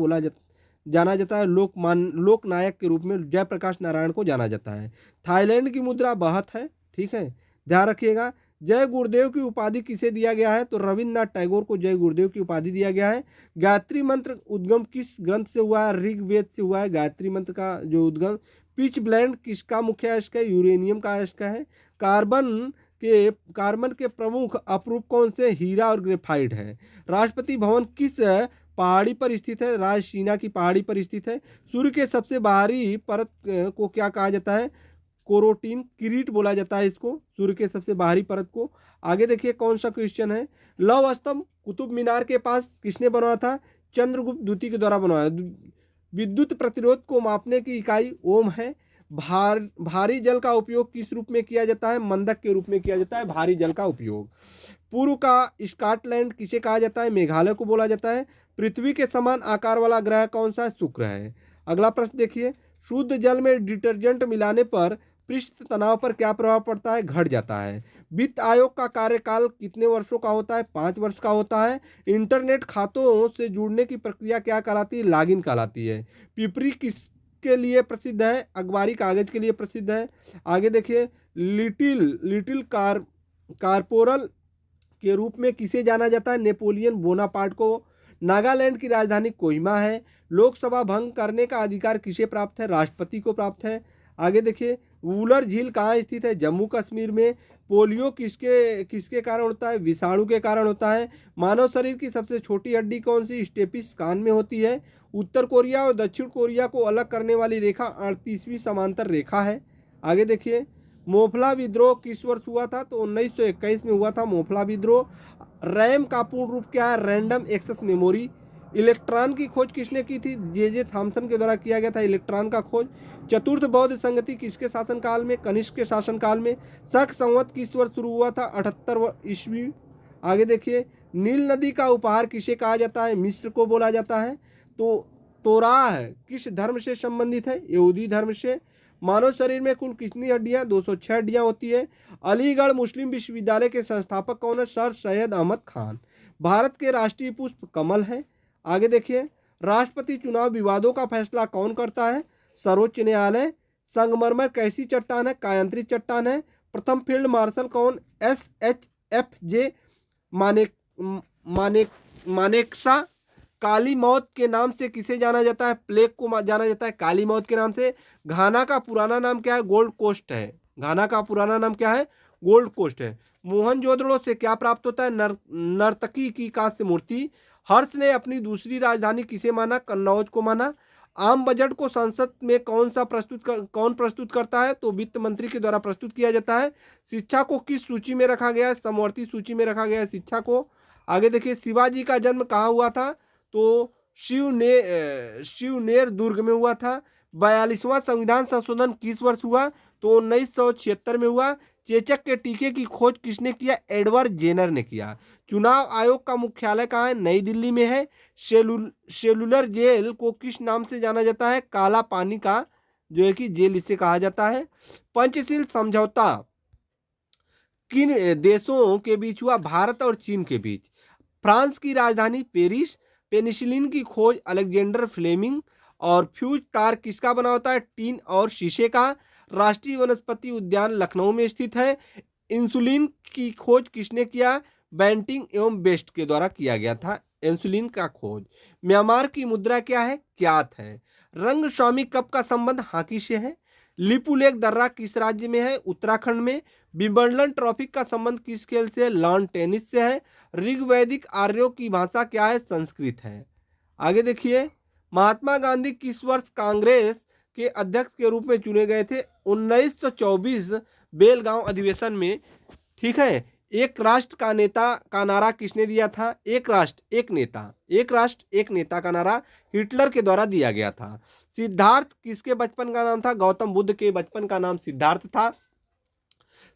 Speaker 1: जाना जाता है। लोकनायक के रूप में जयप्रकाश नारायण को जाना जाता है। थाईलैंड की मुद्रा बाहत है, ठीक है, ध्यान रखिएगा। जय गुरुदेव की उपाधि किसे दिया गया है? तो रविन्द्रनाथ टैगोर को जय गुरुदेव की उपाधि दिया गया है। गायत्री मंत्र उद्गम किस ग्रंथ से हुआ है? ऋग्वेद से हुआ है गायत्री मंत्र का जो उद्गम। पिच ब्लेंड किसका मुख्य अयस्क है? यूरेनियम का अयस्क है। कार्बन के प्रमुख अपरूप कौन से? हीरा और ग्रेफाइट है। राष्ट्रपति भवन किस पहाड़ी पर स्थित है? रायसीना की पहाड़ी पर स्थित है। सूर्य के सबसे बाहरी परत को क्या कहा जाता है? कोरोटीन किरीट बोला जाता है इसको, सूर्य के सबसे बाहरी परत को। आगे देखिए कौन सा क्वेश्चन है। लौह स्तंभ कुतुब मीनार के पास किसने बनवाया था? चंद्रगुप्त द्वितीय के द्वारा बनवाया। विद्युत प्रतिरोध को मापने की इकाई ओम है। भारी जल का उपयोग किस रूप में किया जाता है? मंदक के रूप में किया जाता है भारी जल का उपयोग। पूर्व का स्कॉटलैंड किसे कहा जाता है? मेघालय को बोला जाता है। पृथ्वी के समान आकार वाला ग्रह कौन सा है? शुक्र है। अगला प्रश्न देखिए, शुद्ध जल में डिटर्जेंट मिलाने पर पृष्ठ तनाव पर क्या प्रभाव पड़ता है? घट जाता है। वित्त आयोग का कार्यकाल कितने वर्षों का होता है? 5 वर्ष का होता है। इंटरनेट खातों से जुड़ने की प्रक्रिया क्या कहलाती है? लॉगिन कहलाती है। पिपरी किसके लिए प्रसिद्ध है? अखबारी कागज के लिए प्रसिद्ध है। आगे देखिए, लिटिल कारपोरल के रूप में किसे जाना जाता है? नेपोलियन बोनापार्ट को। नागालैंड की राजधानी कोहिमा है। लोकसभा भंग करने का अधिकार किसे प्राप्त है? राष्ट्रपति को प्राप्त है। आगे देखिए, वूलर झील कहाँ स्थित है? जम्मू कश्मीर में। पोलियो किसके किसके कारण होता है? विषाणु के कारण होता है। मानव शरीर की सबसे छोटी हड्डी कौन सी? स्टेपिस कान में होती है। उत्तर कोरिया और दक्षिण कोरिया को अलग करने वाली रेखा 38वीं समांतर रेखा है। आगे देखिए, मोफला विद्रोह किस वर्ष हुआ था? तो 1921 में हुआ था मोफला विद्रोह। रैम का पूर्ण रूप क्या है? Random access memory. इलेक्ट्रॉन की खोज किसने की थी? जे थॉमसन के द्वारा किया गया था इलेक्ट्रॉन का खोज। चतुर्थ बौद्ध संगति किसके शासनकाल में? कनिष्क के शासनकाल में। शक संवत किस वर्ष शुरू हुआ था? 78 ईस्वी। आगे देखिए, नील नदी का उपहार किसे कहा जाता है? मिस्र को बोला जाता है। तो तोराह किस धर्म से संबंधित है? यहूदी धर्म से। मानव शरीर में कुल कितनी हड्डियां? 206 हड्डियां होती है। अलीगढ़ मुस्लिम विश्वविद्यालय के संस्थापक कौन है? सर सैयद अहमद खान। भारत के राष्ट्रीय पुष्प कमल है। आगे देखिए, राष्ट्रपति चुनाव विवादों का फैसला कौन करता है? सर्वोच्च न्यायालय। संगमरमर कैसी चट्टान है? कायांतरित चट्टान है। प्रथम फील्ड मार्शल कौन? SHFJ मानेकशॉ। काली मौत के नाम से किसे जाना जाता है? प्लेग को जाना जाता है काली मौत के नाम से। घाना का पुराना नाम क्या है? गोल्ड कोस्ट है। घाना का पुराना नाम क्या है? गोल्ड कोस्ट है। मोहनजोदड़ो से क्या प्राप्त होता है? नर्तकी की कांस्य मूर्ति। हर्ष ने अपनी दूसरी राजधानी किसे माना? कन्नौज को माना। आम बजट को संसद में कौन प्रस्तुत करता है? तो वित्त मंत्री के द्वारा प्रस्तुत किया जाता है। शिक्षा को किस सूची में रखा गया है? समवर्ती सूची में रखा गया है शिक्षा को। आगे देखिए, शिवाजी का जन्म कहाँ हुआ था? तो शिवनेर दुर्ग में हुआ था। 42वां संविधान संशोधन किस वर्ष हुआ? तो 1976 में हुआ। चेचक के टीके की खोज किसने किया? एडवर्ड जेनर ने किया। चुनाव आयोग का मुख्यालय कहाँ है? नई दिल्ली में है। सेलुलर जेल को किस नाम से जाना जाता है? काला पानी का जो है कि जेल इसे कहा जाता है। पंचशील समझौता किन देशों के बीच हुआ? भारत और चीन के बीच। फ्रांस की राजधानी पेरिस। पेनिसिलिन की खोज अलेक्जेंडर फ्लेमिंग। और फ्यूज तार किसका बना होता है? टीन और शीशे का। राष्ट्रीय वनस्पति उद्यान लखनऊ में स्थित है। इंसुलिन की खोज किसने किया? बेंटिंग एवं बेस्ट के द्वारा किया गया था इंसुलिन का खोज। म्यांमार की मुद्रा क्या है? क्यात है। रंगस्वामी कप का संबंध हॉकी से है। लिपुलेख दर्रा किस राज्य में है? उत्तराखंड में। विंबलडन ट्रॉफी का संबंध किस खेल से? लॉन टेनिस से है। ऋग्वैदिक आर्यों की भाषा क्या है? संस्कृत है। आगे देखिए, महात्मा गांधी किस वर्ष कांग्रेस के अध्यक्ष के रूप में चुने गए थे? 1924 बेलगांव अधिवेशन में। ठीक है। एक राष्ट्र का नेता का नारा किसने दिया था? एक राष्ट्र एक नेता। एक राष्ट्र एक नेता का नारा हिटलर के द्वारा दिया गया था। सिद्धार्थ किसके बचपन का नाम था? गौतम बुद्ध के बचपन का नाम सिद्धार्थ था।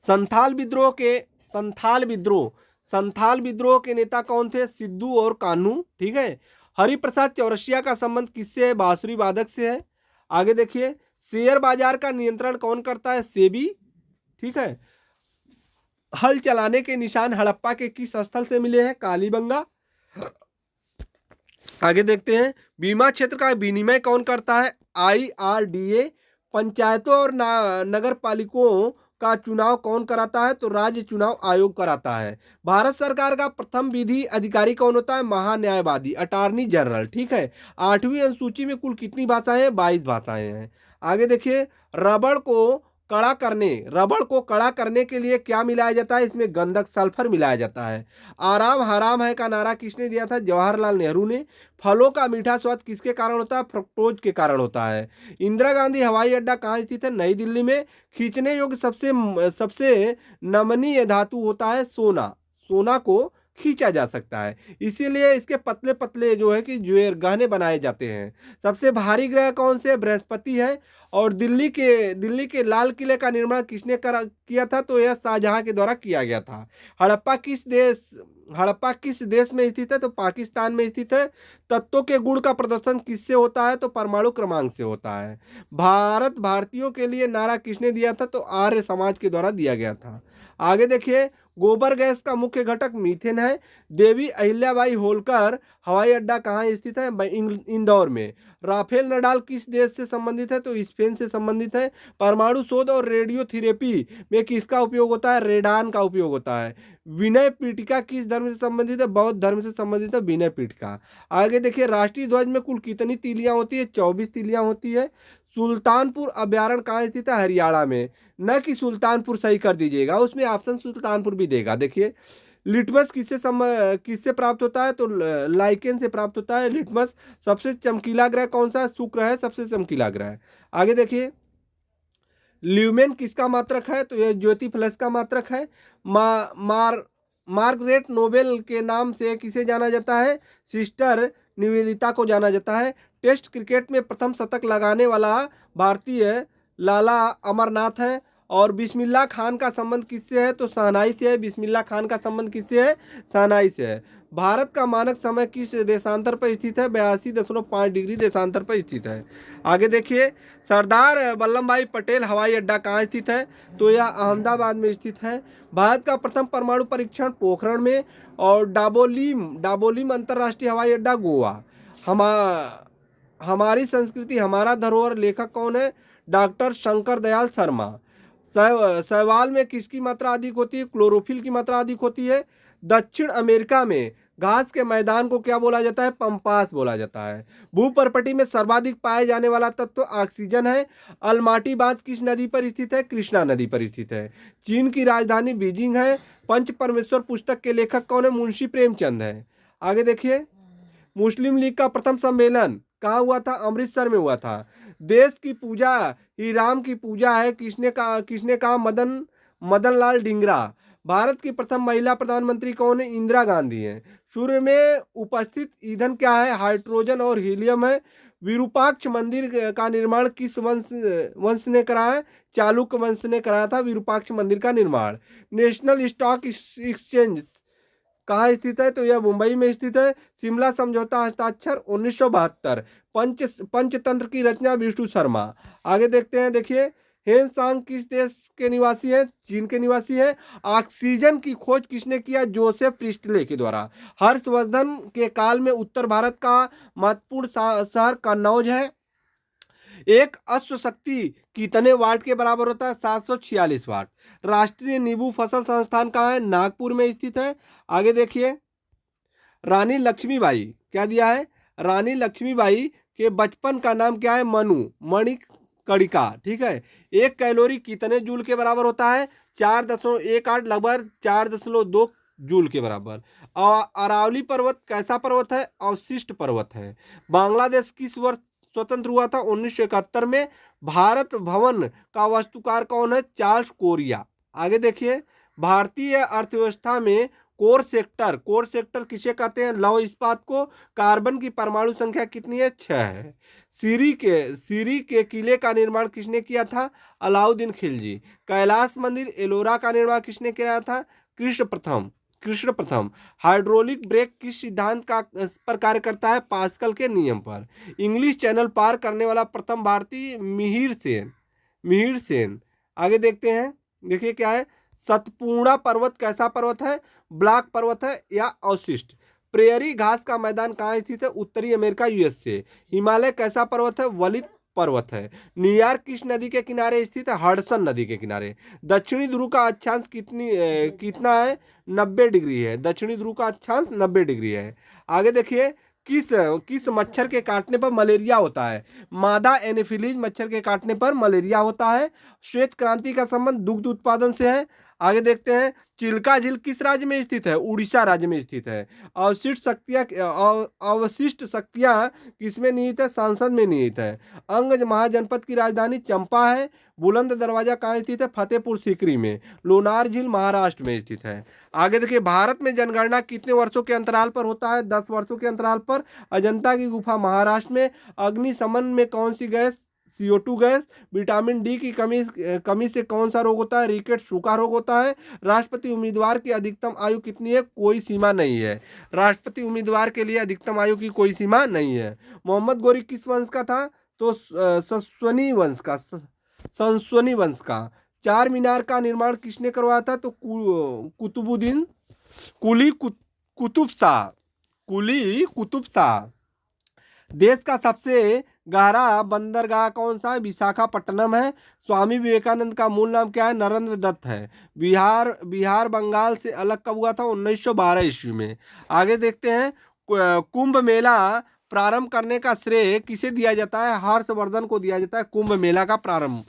Speaker 1: संथाल विद्रोह के नेता कौन थे? सिद्धू और कान्हू। ठीक है। हरिप्रसाद चौरसिया का संबंध किससे है? बांसुरी वादक से है। आगे देखिए, शेयर बाजार का नियंत्रण कौन करता है? सेबी। ठीक है। हल चलाने के निशान हड़प्पा के किस स्थल से मिले हैं? कालीबंगा। आगे देखते हैं, बीमा क्षेत्र का विनिमय कौन करता है? IRDA। पंचायतों और नगर पालिकाओं का चुनाव कौन कराता है? तो राज्य चुनाव आयोग कराता है। भारत सरकार का प्रथम विधि अधिकारी कौन होता है? महान्यायवादी, अटॉर्नी जनरल। ठीक है। 8वीं अनुसूची में कुल कितनी भाषाएं हैं? 22 भाषाएं हैं। आगे देखिए, रबड़ को रबड़ को कड़ा करने के लिए क्या मिलाया जाता है? इसमें गंधक सल्फर मिलाया जाता है। आराम हराम है का नारा किसने दिया था? जवाहरलाल नेहरू ने। फलों का मीठा स्वाद किसके कारण होता है? फ्रक्टोज के कारण होता है। इंदिरा गांधी हवाई अड्डा कहाँ स्थित है? नई दिल्ली में। खींचने योग्य सबसे सबसे नमनीय धातु होता है सोना। सोना को खींचा जा सकता है, इसीलिए इसके पतले पतले जो है कि ज्वेलरी गहने बनाए जाते हैं। सबसे भारी ग्रह कौन से? बृहस्पति है। और दिल्ली के लाल किले का निर्माण किसने किया था? तो यह शाहजहां के द्वारा किया गया था। हड़प्पा किस देश हड़प्पा किस देश में स्थित है? तो पाकिस्तान में स्थित है। तत्वों के गुण का प्रदर्शन किससे होता है? तो परमाणु क्रमांक से होता है। भारत भारतीयों के लिए नारा किसने दिया था? तो आर्य समाज के द्वारा दिया गया था। आगे देखिए, गोबर गैस का मुख्य घटक मीथेन है। देवी अहिल्याबाई होलकर हवाई अड्डा कहाँ स्थित है? इंदौर में। राफेल नडाल किस देश से संबंधित है? तो स्पेन से संबंधित है। परमाणु शोध और रेडियोथेरेपी में किसका उपयोग होता है? रेडान का उपयोग होता है। विनय पीठिका किस धर्म से संबंधित है? बौद्ध धर्म से संबंधित है विनय पीठिका। आगे देखिए, राष्ट्रीय ध्वज में कुल कितनी तीलियां होती है? 24 तीलियां होती है। सुल्तानपुर अभ्यारण्य कहाँ स्थित है? हरियाणा में। न कि सुल्तानपुर सही कर दीजिएगा, उसमें ऑप्शन सुल्तानपुर भी देगा। देखिए, लिटमस किससे प्राप्त होता है? तो लाइकेन से प्राप्त होता है लिटमस। सबसे चमकीला ग्रह कौन सा है? शुक्र है सबसे चमकीला ग्रह। आगे देखिए, ल्यूमेन किसका मात्रक है? तो यह ज्योति प्लस का मात्रक है। मा, मार मार्गरेट नोबेल के नाम से किसे जाना जाता है? सिस्टर निवेदिता को जाना जाता है। टेस्ट क्रिकेट में प्रथम शतक लगाने वाला भारतीय लाला अमरनाथ है। और बिस्मिल्लाह खान का संबंध किससे है? तो शहनाई से है। बिस्मिल्लाह खान का संबंध किससे है? शहनाई से है। भारत का मानक समय किस देशांतर पर स्थित है? 82.5 डिग्री देशांतर पर स्थित है। आगे देखिए, सरदार वल्लभ भाई पटेल हवाई अड्डा कहाँ स्थित है? तो यह अहमदाबाद में स्थित है। भारत का प्रथम परमाणु परीक्षण पोखरण में। और डाबोलीम अंतर्राष्ट्रीय हवाई अड्डा गोवा। हमा हमारी संस्कृति हमारा धरोहर लेखक कौन है? डॉक्टर शंकर दयाल शर्मा। शैवाल में किसकी मात्रा अधिक होती है? क्लोरोफिल की मात्रा अधिक होती है। दक्षिण अमेरिका में घास के मैदान को क्या बोला जाता है? पंपास बोला जाता है। भूपर्पटी में सर्वाधिक पाए जाने वाला तत्व ऑक्सीजन है। अलमाटी बांध किस नदी पर स्थित है? कृष्णा नदी पर स्थित है। चीन की राजधानी बीजिंग है। पंच परमेश्वर पुस्तक के लेखक कौन है? मुंशी प्रेमचंद है। आगे देखिए, मुस्लिम लीग का प्रथम सम्मेलन कहाँ हुआ था? अमृतसर में हुआ था। देश की पूजा ही राम की पूजा है, किसने कहा? मदन लाल ढींगरा। भारत की प्रथम महिला प्रधानमंत्री कौन है? इंदिरा गांधी है। सूर्य में उपस्थित ईंधन क्या है? हाइड्रोजन और हीलियम है। विरूपाक्ष मंदिर का निर्माण किस वंश ने कराया? चालुक्य वंश ने कराया था विरूपाक्ष मंदिर का निर्माण। नेशनल स्टॉक एक्सचेंज कहाँ स्थित है? तो यह मुंबई में स्थित है। शिमला समझौता हस्ताक्षर 1972। पंचतंत्र की रचना विष्णु शर्मा। आगे देखते हैं, देखिए, हेनसांग किस देश के निवासी है? चीन के निवासी है। ऑक्सीजन की खोज किसने किया? जोसेफ प्रिस्टले के द्वारा। हर्षवर्धन के काल में उत्तर भारत का महत्वपूर्ण शहर कन्नौज है। एक अश्व शक्ति कितने वाट के बराबर होता है? 746 वाट। राष्ट्रीय नींबू फसल संस्थान कहाँ है? नागपुर में स्थित है। आगे देखिए, रानी लक्ष्मीबाई क्या दिया है? रानी लक्ष्मीबाई के बचपन का नाम क्या है? मणिकर्णिका। ठीक है। एक कैलोरी कितने जूल के बराबर होता है? 4.18, लगभग 4.2 जूल के बराबर। अरावली पर्वत कैसा पर्वत है? अवशिष्ट पर्वत है। बांग्लादेश किस वर्ष स्वतंत्र हुआ था? 1971 में। भारत भवन का वास्तुकार कौन है? Charles Korea. आगे देखिए, भारतीय अर्थव्यवस्था में कोर सेक्टर किसे कहते हैं? लौह इस्पात को। कार्बन की परमाणु संख्या कितनी है? 6 है। सीरी के किले का निर्माण किसने किया था? अलाउद्दीन खिलजी। कैलाश मंदिर एलोरा का निर्माण किसने किया था? कृष्ण प्रथम। हाइड्रोलिक ब्रेक किस सिद्धांत का पर कार्य करता है? पास्कल के नियम पर। इंग्लिश चैनल पार करने वाला प्रथम भारतीय मिहिर सेन। आगे देखते हैं, देखिए क्या है? सतपूर्णा पर्वत कैसा पर्वत है? ब्लैक पर्वत है या अवशिष्ट? प्रेयरी घास का मैदान कहाँ स्थित है? उत्तरी अमेरिका, यूएसए। हिमालय कैसा पर्वत है? वलित पर्वत है। न्यूयॉर्क किस नदी के किनारे स्थित है? हडसन नदी के किनारे। दक्षिणी ध्रुव का अक्षांश कितना है? 90 डिग्री है। दक्षिणी ध्रुव का अक्षांश 90 डिग्री है। आगे देखिए, किस किस मच्छर के काटने पर मलेरिया होता है? मादा एनोफिलीज मच्छर के काटने पर मलेरिया होता है। श्वेत क्रांति का संबंध दुग्ध उत्पादन से है। आगे देखते हैं, चिल्का झील किस राज्य में स्थित है? उड़ीसा राज्य में स्थित है। अवशिष्ट शक्तियां किसमें निहित है? संसद में निहित है। अंग महाजनपद की राजधानी चंपा है। बुलंद दरवाजा कहाँ स्थित है? फतेहपुर सीकरी में। लोनार झील महाराष्ट्र में स्थित है। आगे देखिए, भारत में जनगणना कितने वर्षों के अंतराल पर होता है? 10 वर्षों के अंतराल पर। अजंता की गुफा महाराष्ट्र में। अग्निशमन में कौन सी gas? CO2 gas. Vitamin D की कमी से कौन सा रोग होता है? रिकेट, सूखा रोग होता है। राष्ट्रपति उम्मीदवार की अधिकतम आयु कितनी है? कोई सीमा नहीं है। राष्ट्रपति उम्मीदवार के लिए अधिकतम आयु की कोई सीमा नहीं है। मोहम्मद गोरी किस वंश का था? तो सस्वनी वंश का, संस्वनी वंश का। चार मीनार का निर्माण किसने करवाया था? तो कुतुबुद्दीन कुली कुतुब शाह, कुली कुतुब शाह। देश का सबसे गहरा बंदरगाह कौन सा है? विशाखापट्टनम है। स्वामी विवेकानंद का मूल नाम क्या है? नरेंद्र दत्त है। बिहार बंगाल से अलग कब हुआ था? 1912 ईस्वी में। आगे देखते हैं, कुंभ मेला प्रारंभ करने का श्रेय किसे दिया जाता है? हर्षवर्धन को दिया जाता है कुंभ मेला का प्रारंभ।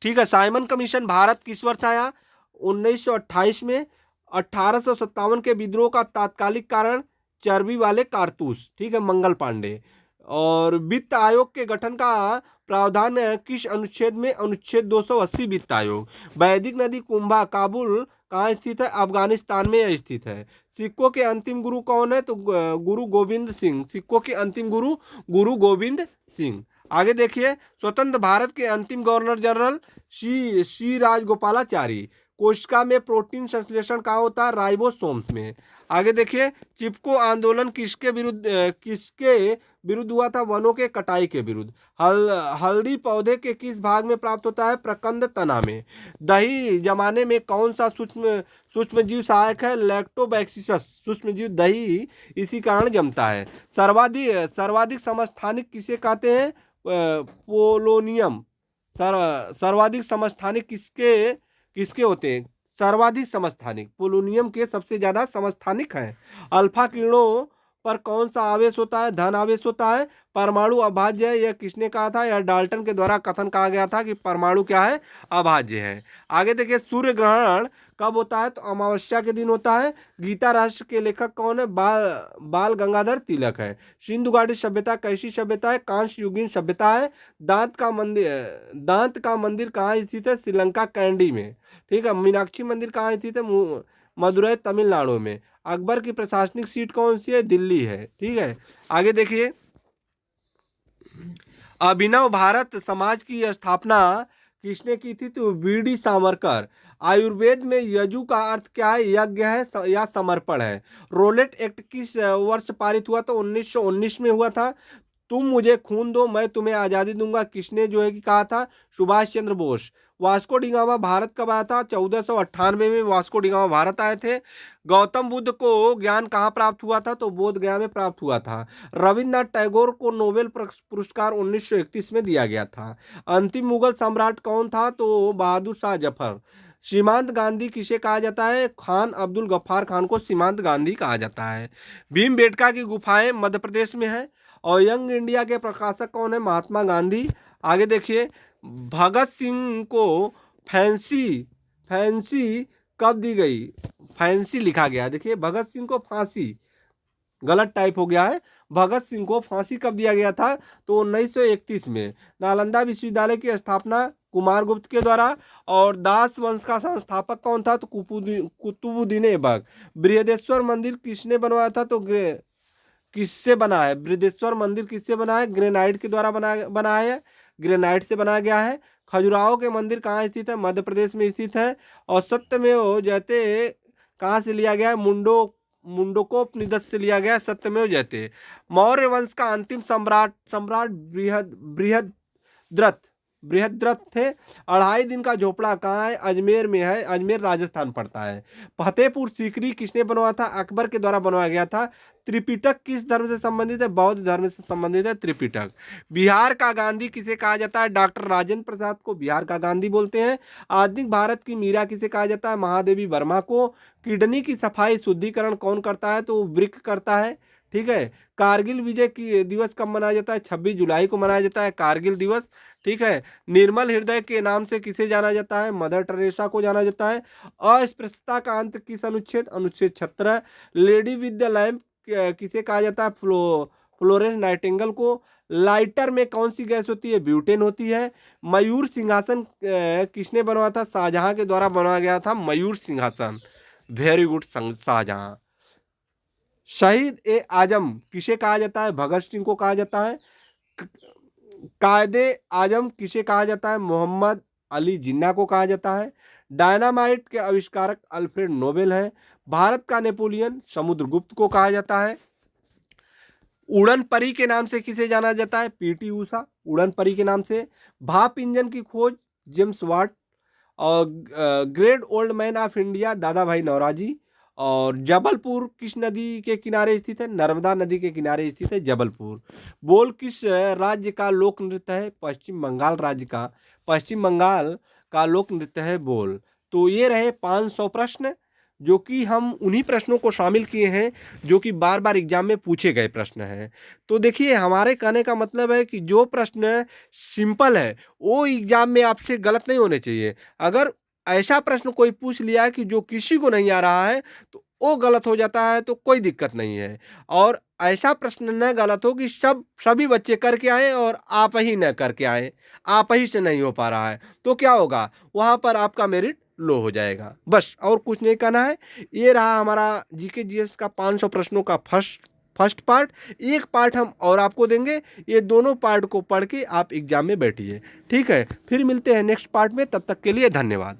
Speaker 1: ठीक है। साइमन कमीशन भारत किस वर्ष आया? 1928 में। 1857 के विद्रोह का तात्कालिक कारण चर्बी वाले कारतूस। ठीक है, मंगल पांडे। और वित्त आयोग के गठन का प्रावधान किस अनुच्छेद में? अनुच्छेद 280 वित्त आयोग। वैदिक नदी कुंभा काबुल कहाँ स्थित है? अफगानिस्तान में स्थित है। सिखों के अंतिम गुरु कौन है? तो गुरु गोविंद सिंह। सिखों के अंतिम गुरु गुरु गोविंद सिंह। आगे देखिए, स्वतंत्र भारत के अंतिम गवर्नर जनरल सी राजगोपालाचारी। कोशिका में प्रोटीन संश्लेषण कहाँ होता है? राइबोसोम्स में। आगे देखिए, चिपको आंदोलन किसके विरुद्ध हुआ था? वनों के कटाई के विरुद्ध। हल्दी पौधे के किस भाग में प्राप्त होता है? प्रकंद तना में। दही जमाने में कौन सा सूक्ष्म जीव सहायक है? लैक्टोबैक्सीस सूक्ष्म जीव दही इसी कारण जमता है। सर्वाधिक समस्थानिक किसे कहते हैं? पोलोनियम। सर्वाधिक समस्थानिक किसके होते हैं? सर्वाधिक समस्थानिक पोलोनियम के सबसे ज्यादा समस्थानिक हैं। अल्फा किरणों पर कौन सा आवेश होता है? धन आवेश होता है। परमाणु अभाज्य है, यह किसने कहा था? यह डाल्टन के द्वारा कथन कहा गया था कि परमाणु क्या है? अभाज्य है। आगे देखिए, सूर्य ग्रहण कब होता है? तो अमावस्या के दिन होता है। गीता राष्ट्र के लेखक कौन है? बाल गंगाधर तिलक है। सिंधु घाटी सभ्यता कैसी सभ्यता है? कांस्य युगीन सभ्यता है। दांत का मंदिर कहाँ स्थित है? श्रीलंका कैंडी में। ठीक है। मीनाक्षी मंदिर कहाँ स्थित है? मदुरई तमिलनाडु में। अकबर की प्रशासनिक सीट कौन सी है? दिल्ली है। ठीक है। आगे देखिए, अभिनव भारत समाज की स्थापना किसने की थी? तो वीडी सावरकर। आयुर्वेद में यजु का अर्थ क्या है? यज्ञ है या समर्पण है। रोलेट एक्ट किस वर्ष पारित हुआ? तो 1919 में हुआ था। तुम मुझे खून दो, मैं तुम्हें आज़ादी दूंगा, किसने जो है कि कहा था? सुभाष चंद्र बोस। वास्को डिगामा भारत कब आया था? 1498 में वास्को डिगामा भारत आए थे। गौतम बुद्ध को ज्ञान कहाँ प्राप्त हुआ था? तो बोध गया में प्राप्त हुआ था। रविन्द्रनाथ टैगोर को नोबेल पुरस्कार 1931 में दिया गया था। अंतिम मुगल सम्राट कौन था? तो बहादुर शाह जफर। सीमांत गांधी किसे कहा जाता है? खान अब्दुल गफ्फार खान को सीमांत गांधी कहा जाता है। भीमबेटका की गुफाएं मध्य प्रदेश में है। और यंग इंडिया के प्रकाशक कौन है? महात्मा गांधी। आगे देखिए, भगत सिंह को फैंसी कब दी गई? फैंसी लिखा गया है। देखिए, भगत सिंह को फांसी गलत टाइप हो गया है। भगत सिंह को फांसी कब दिया गया था? तो 1931 में। नालंदा विश्वविद्यालय की स्थापना कुमारगुप्त के द्वारा। और दास वंश का संस्थापक कौन था? तो कुतुबुद्दीन ऐबक। बृहदेश्वर मंदिर किसने बनवाया था? तो किससे बना है? बृहदेश्वर मंदिर किससे बना है? ग्रेनाइट के द्वारा बना है। ग्रेनाइट से बनाया गया है। खजुराहो के मंदिर कहाँ स्थित है? मध्य प्रदेश में स्थित है। और सत्यमेव जयते कहाँ से लिया गया है? मुंडकोपनिषद से लिया गया है सत्यमेव जयते। मौर्य वंश का अंतिम सम्राट बृहद्रथ बृहद्रथ थे। 2.5 दिन का झोपड़ा कहाँ है? अजमेर में है, अजमेर राजस्थान पड़ता है। फतेहपुर सीकरी किसने बनवाया था? अकबर के द्वारा बनवाया गया था। त्रिपिटक किस धर्म से संबंधित है? बौद्ध धर्म से संबंधित है त्रिपिटक। बिहार का गांधी किसे कहा जाता है? डॉक्टर राजेंद्र प्रसाद को बिहार का गांधी बोलते हैं। आधुनिक भारत की मीरा किसे कहा जाता है? महादेवी वर्मा को। किडनी की सफाई शुद्धिकरण कौन करता है? तो वृक्क करता है। ठीक है। कारगिल विजय की दिवस कब मनाया जाता है? 26 जुलाई को मनाया जाता है कारगिल दिवस। ठीक है। निर्मल हृदय के नाम से किसे जाना जाता है? मदर टेरेसा को जाना जाता है। अस्पृश्यता का अंत किस अनुच्छेद? अनुच्छेद 17। लेडी विद द लैम्प किसे कहा जाता है? फ्लोरेंस नाइटिंगेल को। लाइटर में कौन सी गैस होती है? ब्यूटेन होती है। मयूर सिंहासन किसने बनवाया था? शाहजहां के द्वारा बनवाया गया था मयूर सिंहासन। Very good Shahjahan. शहीद ए आजम किसे कहा जाता है? भगत सिंह को कहा जाता है। कायदे आजम किसे कहा जाता है? मोहम्मद अली जिन्ना को कहा जाता है। डायनामाइट के आविष्कारक अल्फ्रेड नोबेल हैं। भारत का नेपोलियन समुद्रगुप्त को कहा जाता है। उड़न परी के नाम से किसे जाना जाता है? पीटी ऊषा उड़न परी के नाम से। भाप इंजन की खोज जेम्स वाट। और great old man of India दादा भाई नौरोजी। और जबलपुर किस नदी के किनारे स्थित है? नर्मदा नदी के किनारे स्थित है जबलपुर। बोल किस राज्य का लोक नृत्य है? पश्चिम बंगाल राज्य का, पश्चिम बंगाल का लोक नृत्य है बोल। तो ये रहे 500 प्रश्न, जो कि हम उन्हीं प्रश्नों को शामिल किए हैं जो कि बार बार एग्जाम में पूछे गए प्रश्न हैं। तो देखिए, हमारे कहने का मतलब है कि जो प्रश्न सिंपल है वो एग्जाम में आपसे गलत नहीं होने चाहिए। अगर ऐसा प्रश्न कोई पूछ लिया है कि जो किसी को नहीं आ रहा है तो वो गलत हो जाता है, तो कोई दिक्कत नहीं है। और ऐसा प्रश्न न गलत हो कि सभी बच्चे करके आए और आप ही न करके आए, आप ही से नहीं हो पा रहा है, तो क्या होगा? वहाँ पर आपका मेरिट लो हो जाएगा। बस और कुछ नहीं कहना है। ये रहा हमारा जीके जीएस का 500 प्रश्नों का फर्स्ट पार्ट। एक पार्ट हम और आपको देंगे, ये दोनों पार्ट को पढ़ के आप एग्जाम में बैठिए। ठीक है, फिर मिलते हैं नेक्स्ट पार्ट में, तब तक के लिए धन्यवाद।